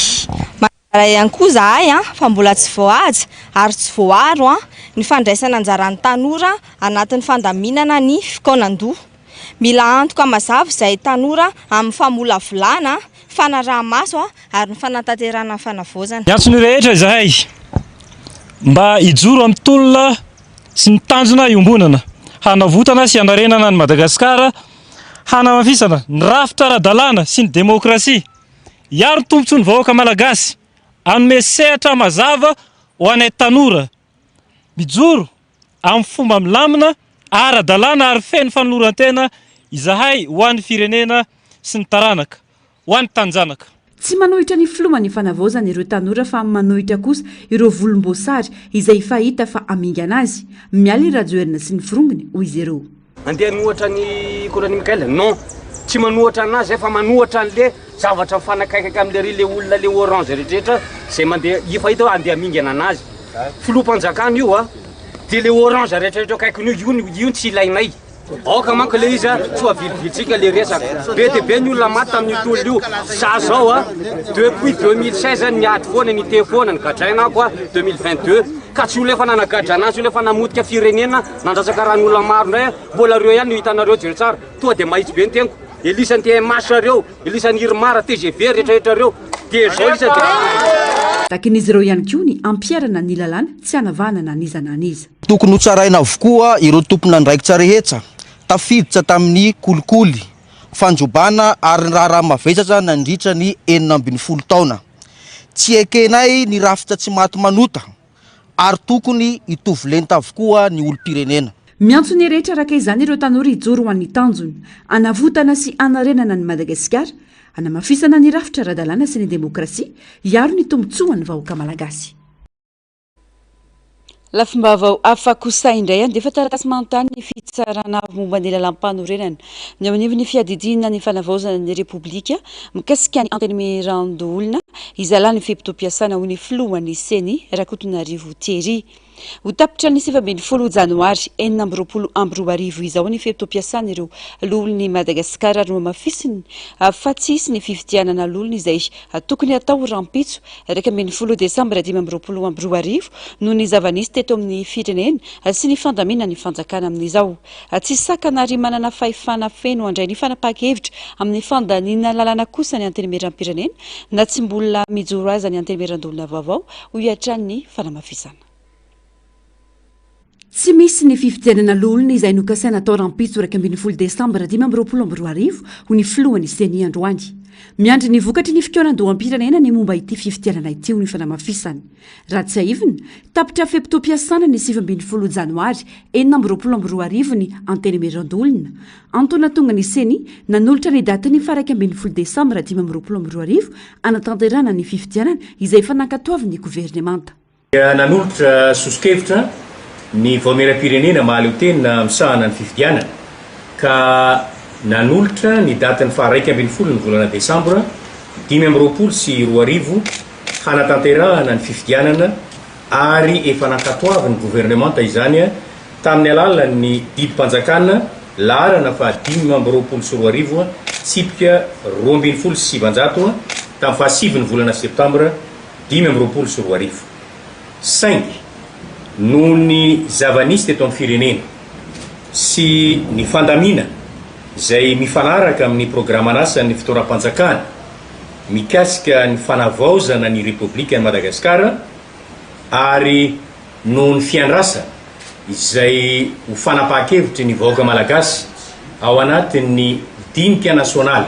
ihany koa zahay fa mbola tsy voahaja ary tsy voaro ny fandraisana anjaran'ny tanora anatin'ny fandaminana ny fikonan-doha. Mila antoka mazava izay tanora amin'ny famolavolana, fanaraha-maso ary ny fanatanterana ny fanavaozana. Miantso ny rehetra izahay mba hijoro amin'ny tolona sy ny tanjona iombonana, hanavotana sy hanarenana ny Madagasikara, hanamafisana ny rafitra ara-dalàna sy ny demokrasia, hiaro ny tombontsoa ny vahoaka malagasy, anome sehatra mazava ho anay tanora, mijoro amin'ny fomba milamina, ara-dalàna ary feno fanoloran-tena izahay ho an'ny firenena sy ny taranaka, ho an'ny tanjanaka. Tsy manohitra ny filoman'ny fanavaozana ireo tanora fa manohitra kosa ireo volomboasary izay fahita fa amingana azy, miala irajioerina sy ny firongony hoy izy ireo. Andeha manohatra ny Colonel Mikael? Non, tsy manohatra anazy fa manohatra an'le zavatra mifanakaikaka amin'le le olona le orange rehetrarehetra zay mandeha ifahita andeha amingana anazy. Filoham-panjakana io dia le orange rehetrarehetra akaikiny io tsy ilainay. Aoka manko le izy tsy avilitsika le resaka. Be dia be ny olona maty tamin'ny tolo io. Za zao depuis 2016 niady foana ny te foana ny gadrainako 2022 ka tsy olona efa nanagadrana azy, olona efa namotika firenena nandratsaka ran'olona maro indray mbola reo ihany no hitanareo jero tsara. Toa dia mahitsy be ny teniko. Elisan'ny TMH reo, elisan'ny Irmara, TGV rehetrarehetra reo. Dia zao isa takin'izy ireo ihany koa ny ampiarana ny lalàna tsy hanavanana anizana aniza. Tokony ho tsaraina avokoa ireo tompona andraikitra rehetra tafiditra tamin'ny kolikoly fanjobana ary raha mavesatra nandritra ny 40 taona. Tsy ekenay ny rafitra tsy maty manota ary tokony hitovy lenta avokoa ny olom-pirenena. Miantso ny rehetra araka izany ireo tanora hijoro ho an'ny tanjony, anavotana sy anarenana ny Madagasikara, anamafisana ny rafitra ara-dalàna sy ny demokrasia, hiaro ny tombontsoa ny vahoaka malagasy. Lafimbavao hafa kosa indray dia efa taratasy manontany ny fitsarana momba ny lalam-panorenana ny amin'ny fiadidinana ny fanavaozana ny Repoblika mikasika ny antenimieran-dolona izalany fimpito-piasana ho ny filohan'ny Seny Rakotonarivo Thierry. Ho tapitra ny 20 janoary 2024 izao ny fimpito-piasana ireo lolon'ny Madagasikara ary mamafisiny fa tsisy ny fifidianana lolona izay tokony atao rampitso 20 desambra 2024 no ny zavanisy teto amin'ny firenena sy ny fandamina ny fanjakana amin'izao. Tsy sakanary manana fahefana feno andray ny fanapahan-kevitra amin'ny fandanina lalàna kosa ny antenimieram-pirenena na tsy mbola mijoro aza ny antenimieran-dolona vaovao ho hiatran'ny fanamafisana. Tsy misy ny fifidianana lolona izay nokasaina tao rampitso 20 desambra 2024 ho ny filohan'ny Seny androany. Miandry ny vokatry ny fikonan-doha am-pirenena ny momba ity fifidianana ity ho ny fanamafisany. Raha tsy aivina, tapitra fimpito-piasana ny 20 janoary 2024 ny antenimieran-dolona. Antony tonga ny Seny nanolotra ny daty ny 20 desambra 2024 anatanterana ny fifidianana izay fanankatoavin'ny governemanta. Nanolotra soskevitra ny voamera-pirenena mahaleo-tena misahana ny fifidianana ka nanolotra ny datiny 20 ny volana desambra 2024 sy 2025 hanatanterahana ny fifidianana ary efa nankatoavin'ny gouvernemanta izany tamin'ny alalan'ny didim-panjakana laharana fa 2024 sy 2025 tsipika 27 tamin'ny 7 ny volana septambra 2024 sy 2025 5 noho ny zavanisy teto amin'ny firenena sy ny fandamina izay mifanaraka amin'ny programan'asa ny fitoram-panjakana mikasika ny fanavaozana ny République Madagasikara ary noho ny fiandrasa izay ho fanapahan-kevitry ny vahoaka malagasy ao anatin'ny dinika nasionaly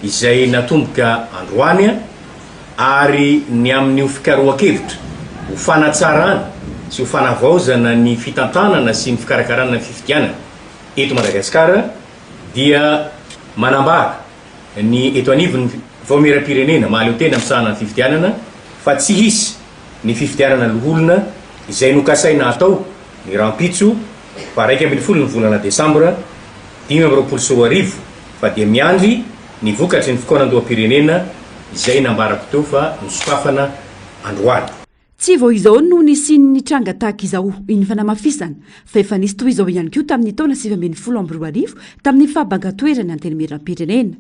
izay natomboka androany ary ny amin'ny fikarohan-kevitra ho fanatsarana sy ho fanavaozana ny fitantanana sy ny fikarakarana ny fifidianana eto Madagasikara dia manambara ny eto anivon'ny vahomeram-pirenena mahaleo tena misahana ny fifidianana fa tsy hisy ny fifidianana loholona izay nokasaina atao ny rampitso fa 1 ny volana Desambra 2024 fa dia miandry ny vokatry ny fikonan-doham-pirenena izay nambarako teo fa nisokafana androany. Tsy vao izao no nisiny tranga tahaka izao iny fanamafisana fa efa nisy toy izao ihany koa tamin'ny taona 2012 tamin'ny fahabanga-toerany antenimieram-pirenena.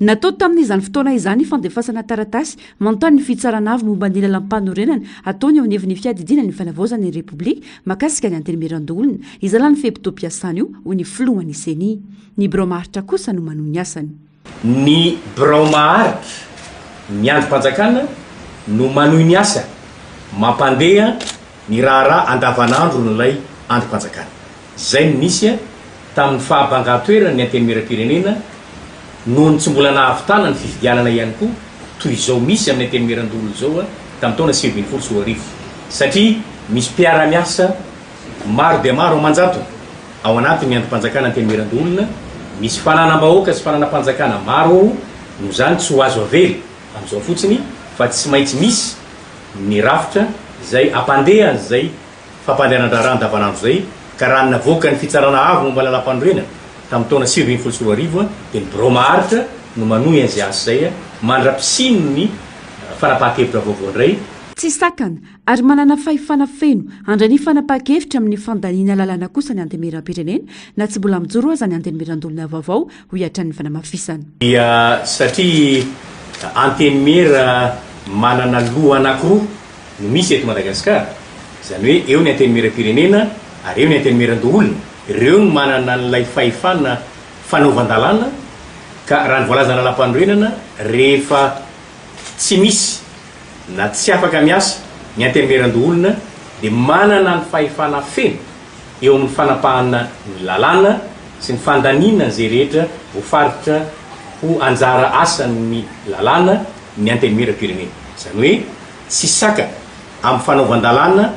Natao tamin'izany fotoana izany fandefasana taratasy manontany ny fitsarana avy momba ny lalam-panorenana ataony eo anivon'ny fiadidina ny fanavaozana ny Repoblika makasika ny antenimiran-dolona izalany fepito-piasana io ho ny filohany seni. Ny birao maharitra kosa no manohy ny asany. Ny birao maharitra ny androm-panjakana no manohy ny asa mampandeha ny raharaha andavanandro nolay androm-panjakana. Zay ny nisy tamin'ny fahabanga-toerana ny antenimiram-pirenena noho ny tsy mbola nahavitana ny fifidianana ihany koa toy izao misy amin'ny antenimiran-dolona zao tamin'ny taona 2024 satria misy mpiara-miasa maro dia maro manjato ao anatin'ny androm-panjakana antenimiran-dolona, misy fananam-bahoaka sy fananam-panjakana maro no zany tsy ho azo avely amin'izao fotsiny fa tsy maintsy misy ny rafitra zay ampandeha zay fampandehanan-draharaha andavanandro zay ka raha navoaka ny fitsarana avy momba lalam-panorenana tamin'ny taona 2024 dia ny birao maharitra no manohy an'izay asa zay mandra-pisino ny fanapahan-kevitra vaovao indray. Tsy sakana ary manana fahefana feno andrany fanapahan-kevitra amin'ny fandaniana lalàna kosa ny antenimiram-pirenena na tsy mbola mijoro aza ny antenimiran-dolona vaovao ho iatran'ny fanamafisana. Dia satria antenimera manana loha anankiroa no misy eto Madagasikara, izany hoe eo ny antenimiram-pirenena ary eo ny antenimiran-dolona, ireo no manana n'ilay fahefana fanaovan-dalàna ka raha ny voalazana lalam-panorenana rehefa tsy misy na tsy afaka miasa ny antenimiran-dolona dia manana ny fahefana feno eo amin'ny fanapahana ny lalàna sy ny fandaniana zay rehetra ho faritra ho anjara asan'ny lalàna ny antenimiram-pirenena. Izany hoe tsy saka amin'ny fanaovan-dalàna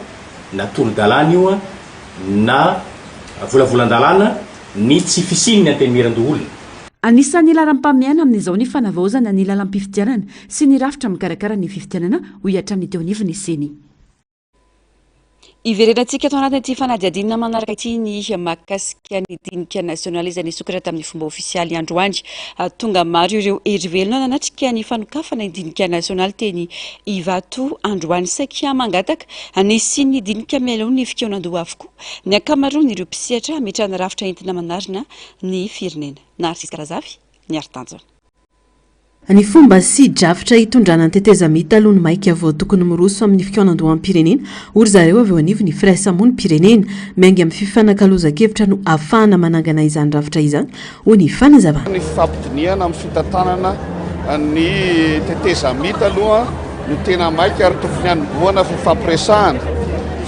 na tolo-dalàna io na volavolan-dalàna ny tsy fisiny ny antenimiran-dolona. Anisan'ny lalam-pamiana amin'izao ny fanavaozana ny lalam-pifidianana sy ny rafitra mikarakara ny fifidianana ho iatran'ny teo anivony seny. Iverenantsika tao anatin'ity fanadihadinana manaraka ity ny mahakasika ny dinika nasionaly izay nisokatra tamin'ny fomba ofisialy androany. Tonga maro ireo hery-velona nanatrika ny fanokafana ny dinika nasionaly teny Ivato androany saika mangataka nisy ny dinika mialoha ny fikonan-doha avokoa ny ankamaroany ireo mpisehatra hametrahana rafitra entina manarina ny firenena. Narcisse Karazavy, ny Artanjona. Ny fomba sy drafitra hitondrana ny tetezamita aloha ny maika avao tokony miroso amin'ny fikonan-doha amin'ny pirenena ory zareo avy eo anivony firaisamoa ny pirenena miainga amin'ny fifanankalozan-kevitra no ahafahana manangana izany rafitra izany ho ny fanazavana. Ny fampidiniana amin'ny fitantanana ny tetezamita aloha no tena maika ary tokony hanomboana fifampiresahana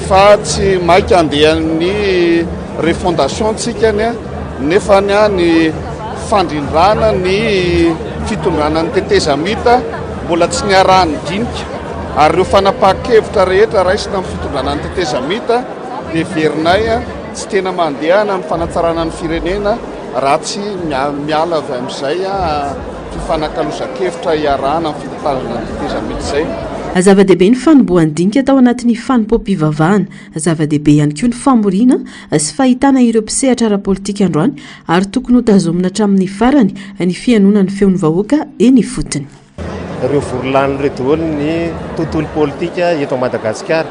fa tsy maika andehan'ny refondation tsikany nefa ny fandrindrana ny fitondrana ny tetezamita mbola tsy niarahany dinika ary ireo fanapahan-kevitra rehetra raisina amin'ny fitondrana ny tetezamita dia verinay tsy tena mandehana amin'ny fanatsarana ny firenena raha tsy miala avy amin'izay fifanankalozan-kevitra iarahana amin'ny fitantarana ny tetezamita izay. Zava-dehibe ny fanombohan'ny dinika tao anatin'ny fanompom-pivavahana, zava-dehibe ihany koa ny famoriana sy fahitana ireo mpisehatra ara-politika androany ary tokony ho tazomina hatramin'ny farany ny fianonan'ny feon'ny vahoaka eny fotony. Ireo vorilany ireo daholo ny tontolo politika eto Madagasikara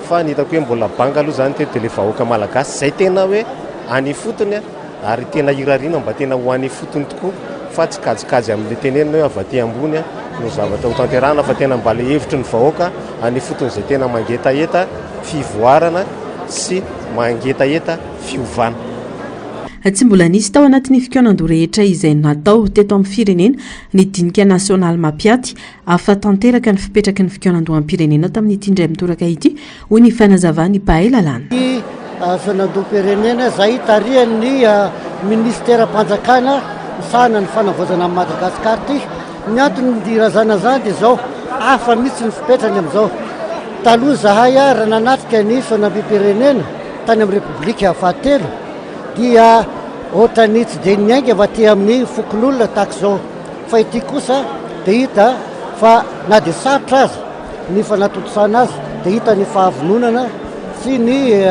fa ny hitako hoe mbola banga aloha zany teto ilay vahoaka malagasy izay tena hoe any fotony ary tena irariana mba tena ho any fotony tokoa fa tsy kajikajy amin'ilay tenenina hoe avy aty ambony no zavatra ho tanterahana fa tena mba le hevitry ny vahoaka any fotony izay tena mangetaeta fivoarana sy mangetaeta fiovana. tsy mbola nisy tao anatin'ny fikionando rehetra izay natao teto amin'ny firenena ny dinika nasionaly mapiaty afa tanteraka ny fipetraky ny fikionando amin'ny pirenena tamin'ny tindray mitoraka ity hoy ny fanazavany Pahay Lalàna. Fianando-pirenena zay tarihan'ny ministera-panjakana misahana ny fanavozana amin'ny Madagasikara ty ny antony nidirazana zany dia zao afa mitsy ny fipetrany amin'izao. Taloha zahay raha nanatrika ny fianam-pirenena tany amin'ny repoblika fahatelo dia ohatrany tsy dia niainga ava ty amin'ny fokon'olona tahaka izao fa ity kosa dia hita fa na dia sarotra azy ny fanatotosana azy dia hita ny fahavononana sy ny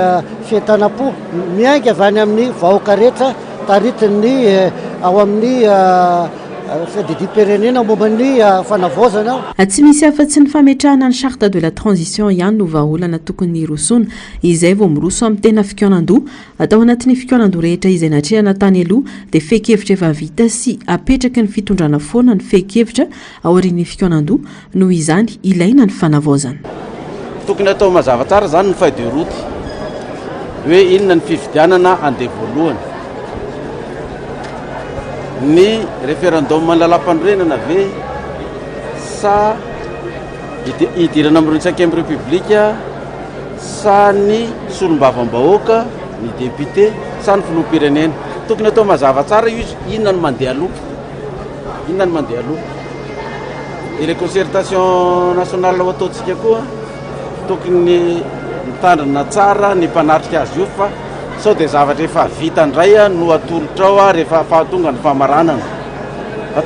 fientanam-po miainga avy any amin'ny vahoaka rehetra taritiny ao amin'ny fiadidim-pirenena momban'ny fanavozana. Tsy misy afa-tsy ny fametrahana ny charte de la transition ihany no vahaolana tokony rosona izay vao miroso amin'ny tena fikionando atao anatin'ny fikionando rehetra izay natrehana tany aloha dia fekevitra efa vita sy apetraky ny fitondrana foana ny fekevitra ao aorian'ny fikionando noho izany ilaina ny fanavozana. Tokony atao mazava tsara zany ny feuille de route hoe inona ny fifidianana andeha voalohany. Ny référendum lalam-panorenana ve sa hidirana amin'ny 25e république sa ny solombavam-bahoaka ny député sa ny filoham-pirenena. Tokony atao mazava tsara inona ny mandeha aloha. Inona ny mandeha aloha. Et les concertations nationales ataontsika koa tokony mitandrina tsara ny mpanatrika azy io fa sao dia zavatra efa vita ndray no atolotra ao rehefa fahatonga ny famaranana.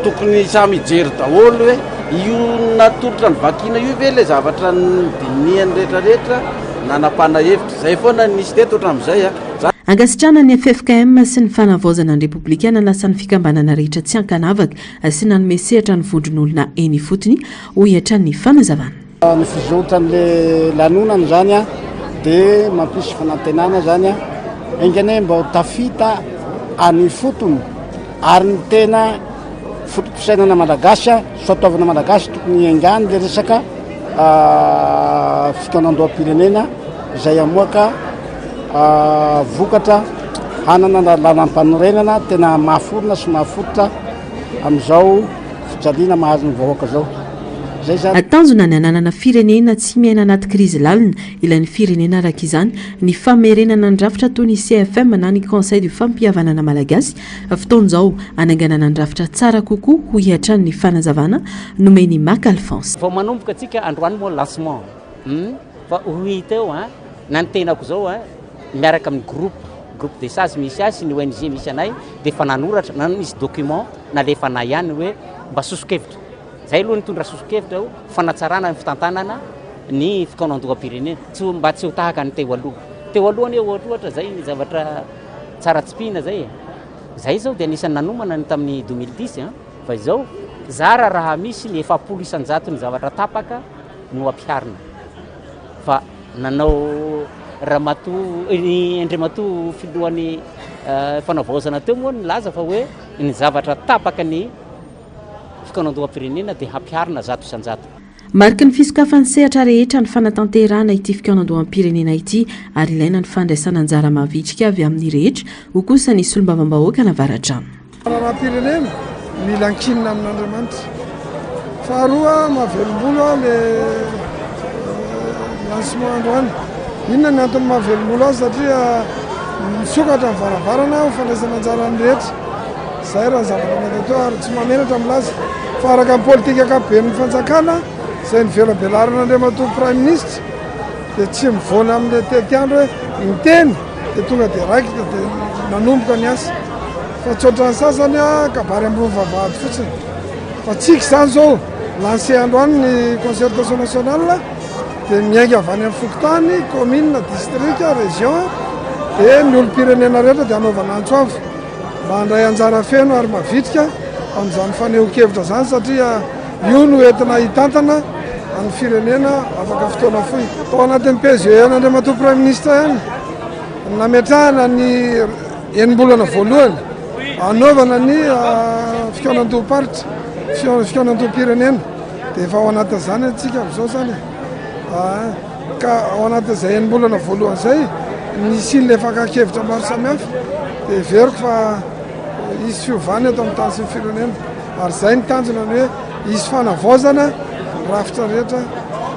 Tokony samy hijery daholo hoe io natolotra ny vakina io ve le zavatra ny dinihany rehetrarehetra nanapana hevitra zay foana nisy teto hatramin'izay. Angasitrana ny FFKM sy ny fanavozana ny republikana lasa ny fikambanana rehetra tsy ankanavaka sy nanome sehatra ny vondron'olona eny fotony hoy hatran'ny fanazavana. Ny fizotan'le lanonana zany dia mampisy fanantenana zany engane mba ho tafita any fotony ary ny tena fotom-pisainana malagasy soataovana malagasy tokony engany le resaka fikionando-pirenena izay amoaka vokatra hanana lalam-panorenana tena mahaforona sy mahafototra amin'izao fijaliana mahazo ny vahoaka zao. Atanjona ny ananana firenena tsy miaina anaty krizy lalina ilay ny firenena araka izany ny famerenana ny rafitra toy ny CFM na ny conseil du fampihavanana malagasy fotoan'izao ananganana ny rafitra tsara kokoa ho hiatran ny fanazavana nomeny Mac Alphonse. Vao manomboka atsika androany moa lancement fa hoy teo na ny tenako zao miaraka amin'ny groupe des sages misy azy ny ONG misy anay dia efa nanoratra na misy document nalefa anay ihany hoe mba soso-kevitra. Zay aloha nitondra soso-kevitra fanatsarana ny fitantanana ny fikionando-pirenena tsy mba tsy ho tahaka ny teo aloha. Teo alohany ohatra zay ny zavatra tsara tsipina zay. Zay zao dia anisan'ny nanomana ny tamin'ny 2010 fa izao zara raha misy ny 700 isanjato ny zavatra tapaka no ampiharina. Fa nanao Andriamatoa filohan'ny fanavozana teo moa nilaza fa hoe ny zavatra tapaka ny fikionando-pirenena dia hampiharina zato isanjato. Mariky ny fisokafan'ny sehatra rehetra ny fanatanterahana ity fikionando-pirenena ity ary ilaina ny fandraisana anjara mahavitrika avy amin'ny rehetra ho kosa ny solombavam-bahoaka navaradrano. Firenena mila ankinina amin'Andriamanitra. Faharoa mahavelombolo le lancement androany. Inona ny antony mahavelombolo azy satria misokatra ny varavarana ho fandraisana anjara ny rehetra. Zay raha zavatra natao ary tsy mamenatra milaza fa araka amin'ny politika akapoben'ny fanjakana izay nivelabelarana Andriamatoa prime ministre dia tsy mivoana amin'ny tetiandro hoe miteny dia tonga dia raikitra dia nanomboka ny asa fa tsotra ny sasany kabary ambony vavahady fotsiny fa tsika izany zao lancé androany ny concertation nationale dia miainga avy any amin'ny fokotany commune district région dia ny olom-pirenena rehetra dia anaovana antsoavo mba handray anjara feno ary mavitrika amin'izany faneho-kevitra zany satria io no entina hitantana amin'ny firenena afaka fotoana fohy. Tao anatin'ny PGE Andriamatoa prime ministre ihany nametrahana ny enim-bolana voalohany anaovana ny fikionando-paritra fikionando-pirenena dia efa ao anatin'izany antsika amin'izao zany ka ao anatin'izay enim-bolana voalohany izay nisy ny le fakakevitra maro samihafa dia veriko fa isy fiovana eto amin'ny tany sy ny firenena ary izay ny tanjona ny hoe isy fanavaozana rafitra rehetra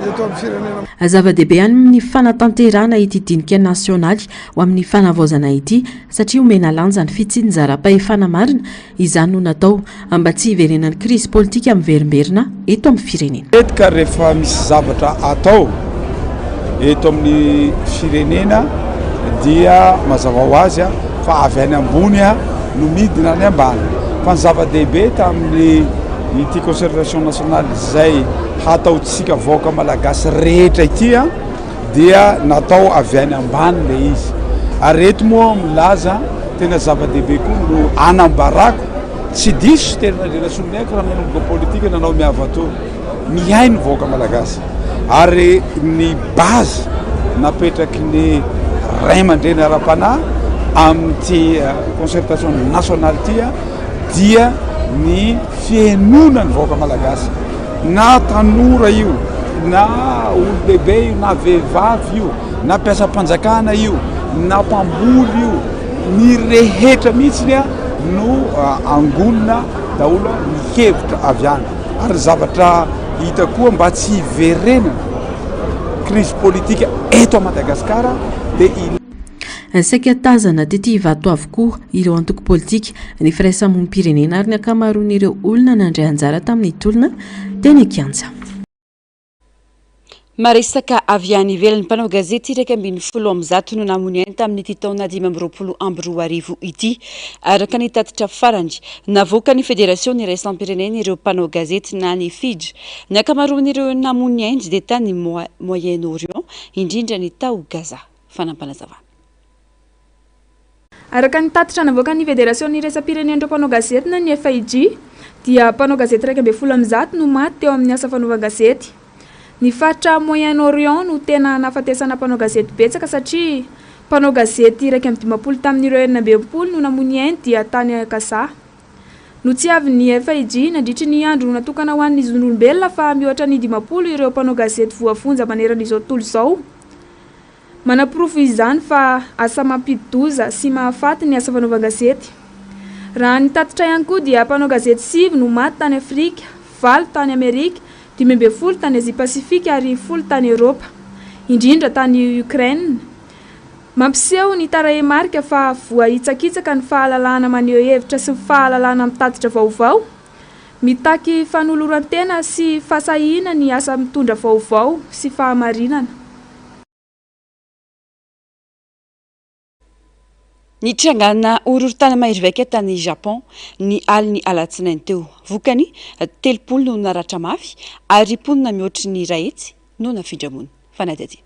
eto amin'ny firenena. Zava-dehibe any amin'ny fanatanterahana ity dinika nasionaly ho amin'ny fanavaozana ity satria omena lanja ny fitsinjaram-pahefana marina izany no natao mba tsy hiverenan'ny krizy politika miverimberina eto amin'ny firenena. Etika rehefa misy zavatra atao eto amin'ny firenena dia mazava ho azy fa avy any ambony no midina any ambany. Fa ny zava-dehibe tamin'ny ity concertation nationale izay hataotsika vaoaka malagasy rehetra ity dia natao avy any ambany le izy. Ary eto moa milaza tena zava-dehibe koa no anambarako tsy diso tena relationnaiko raha nanomboka politika nanao miavato mihay ny vaoaka malagasy. Ary ny base napetraky ny ray aman-dreny ara-panahy amin'ity concertation nationale ity dia ny fienoana ny vaoaka malagasy, na tanora io, na olo-dehibe io, na vehivavy io, na mpiasam-panjakana io, na mpamboly io, ny rehetra mihitsy no angonina daholo ny hevitra avy any. Ary zavatra hita koa mba tsy hiverenana crise politika eto a Madagasikara dia saika tazana tety hivato avokoa ireo antoko politika ny firaisamonim-pirenena ary ny akamaroan'ireo olona nandray anjara tamin'ny tolona teny Kianja. Maresaka avy any ivelany mpanao gazety iraika ambin'ny folo amby zato no namony ainy tamin'ity taona 2024 ity. Araka ny tatitra farany navoaka ny federation ny raisam-pirenena ireo mpanao gazety na ny FIJ. Ny akamaroan'ireo namony ainy dia tany Moyen-Orient indrindra ny tao Gaza. Fanampanazavana. Araka ny tatitra navoaka ny federation ny raisam-pirenena ireo mpanao gazety na ny FIJ dia mpanao gazety iraika ambin'ny folo amby zato no maty teo amin'ny asa fanaovana gazety. Ny faritra Moyen-Orient no tena nafatesana mpanao gazety betsaka satria mpanao gazety iraika amby 20 tamin'ireo 40 no namony ainy dia tany Gaza. No tsy avy ny FIJ nandritry ny andro natokana ho an'ny zon'olombelona fa mihoatra ny 20 ireo mpanao gazety voafonja maneran'izao tontolo izao. Manaprofo izany fa asa mampidi-doza sy mahafaty ny asa fanaovana gazety. Raha ny tatitra ihany koa dia mpanao gazety 5 no maty tany Afrika, 7 tany Amerika, 12 tany Asia Pasifika ary 10 tany Europa, indrindra tany Ukraine. Mampiseho ny tarahe-marika fa voaitsakitsaka ny fahalalana maneho hevitra sy ny fahalalana mitatitra vaovao, mitaky fanoloran-tena sy fasahiana ny asa mitondra vaovao sy fahamarinana. Ny trangana horohorontany mahery tany Japon ny aliny alatsinainy teo. Vokany 30 no naratra mafy ary 10 mihoatry ny rahetsy no nafindramony. Fanadady.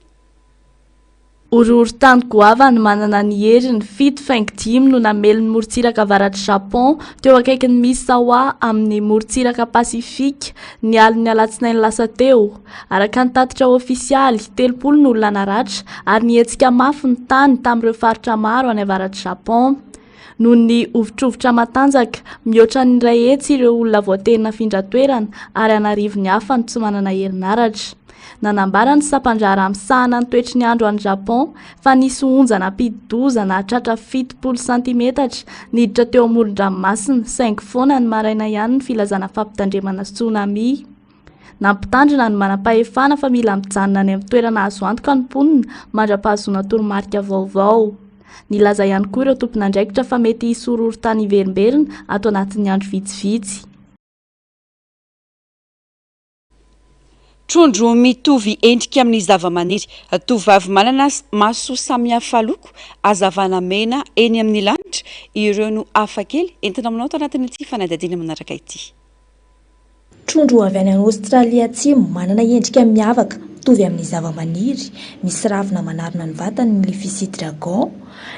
Horohorontany goavany manana ny heriny 7.5 no namelony morontsiraka avaratry Japon teo akaikiny Misawa amin'ny morontsiraka Pasifika ny aliny alatsinainy lasa teo. Araka ny tatitra ofisialy 30 no olona naratra ary nihetsika mafy ny tany tamin'ireo faritra maro any avaratry Japon. Noho ny ovitrovitra matanjaka mihoatra ny rahetsy ireo olona voateny nafindra toerana ary anarivo ny hafa ny tsy manana herinaratra. Nanambara ny sapandrara misahana ny toetry ny andro any Japon fa nisy onjana mpidi-doza nahatratra 70 cm niditra teo amoron-dranomasina saingy foana ny maraina ihany ny filazana fampitandremana tsunami. Nampitandrina ny manam-pahefana fa mila mijanona any amin'ny toerana azo antoka ny mponina mandra-pahazoana toromarika vaovao. Nilaza ihany koa ireo tompon'andraikitra fa mety hisy horohorontany hiverimberina ato anatin'ny andro vitsivitsy. Trondro mitovy endrika amin'ny zava-maniry, tovavy manana maso samihafa loko, azavana mena eny amin'ny lanitra, ireo no hafakely entina aminao tao anatin'ity fanadadiana manaraka ity. Trondro avy any Aostralia Atsimo manana endrika miavaka, mitovy amin'ny zava-maniry, misy ravina manarona ny vatany ny Leafy dragon.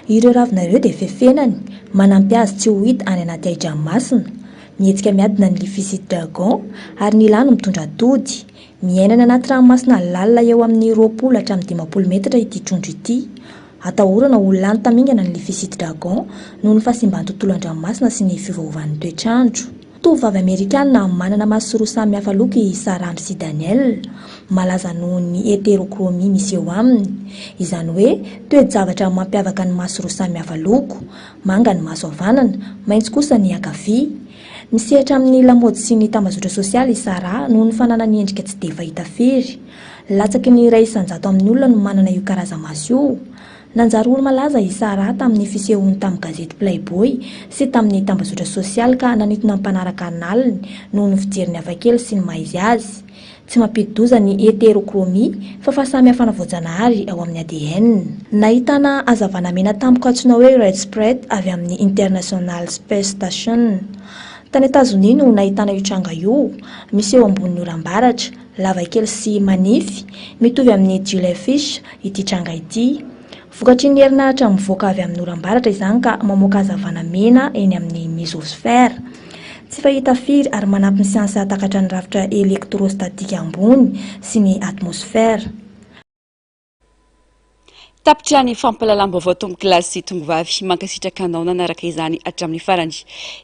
Ireo ravina ireo dia fefenany, manampy azy tsy ho hita any anaty ahi-dranomasina. Mihetsika miadina ny Leafy dragon ary ny lano mitondra tody. Miainana anaty ranomasina lalina eo amin'ny 20 hatramin'ny 50 metatra ity trondro ity. Atahorana ho lany tamingana ny Leafy dragon noho ny fahasimban'ny tontolo an-dranomasina sy ny fiovaovan'ny toetrandro. tovovavy amerikanina manana maso roa samy hafa loko i Sarah sy Daniel, malaza noho ny hétérochromie misy eo aminy. Izany hoe toe-javatra mampiavaka ny maso roa samy hafa loko, manga ny maso havanana, maitso kosa ny ankavia. Misehatra amin'ny lamaody sy ny tambazotra sosialy i Sarah noho ny fananany endrika tsy dia fahita firy. Latsaky ny iray isan-jato amin'ny olona no manana io karaza-maso io. Nanjary olo malaza i Sarah tamin'ny fisehoany tamin'ny gazety Playboy sy tamin'ny tambazotra sosialy ka nanitona mpanaraka analiny noho ny fijeriny hafakely sy ny maizy azy. Tsy mampidi-doza ny hétérochromie fa fahasamy hafa voajanahary ao amin'ny ADN. Nahitana hazavana mena tampoka antsoina hoe red spread avy amin'ny International Space Station. Tany Etazonia no nahitana io tranga io, misy eo ambonin'ny oram-baratra, lavakely sy manify, mitovy amin'ny jellyfish ity tranga ity. Vokatry ny herinaratra mivoaka avy amin'ny oram-baratra izany ka mamoaka hazavana mena eny amin'ny mesosfera. Tsy fahita firy ary manampy ny siansa takatra ny rafitra elektrostatika ambony sy ny atmosfera. Tapitra ny fampalalam-baovao tongo-kilasy sy tongovavy mankasitraka anao nanaraka izany hatramin'ny farany.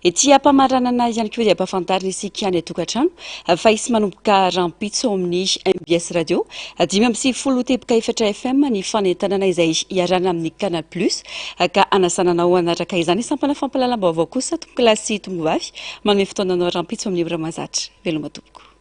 Ety ampamaranana ihany koa dia ampahafantarina isika ny atokantrano fa isy manomboka rampitso amin'ny MBS radio 5:40 FM ny fanentanana izay iarana amin'ny Canal Plus ka anasananao anaraka izany sampana fampalalam-baovao kosa tongo-kilasy sy tongovavy manome fotoananao rampitso amin'ny ora mahazatra. Veloma tompoko.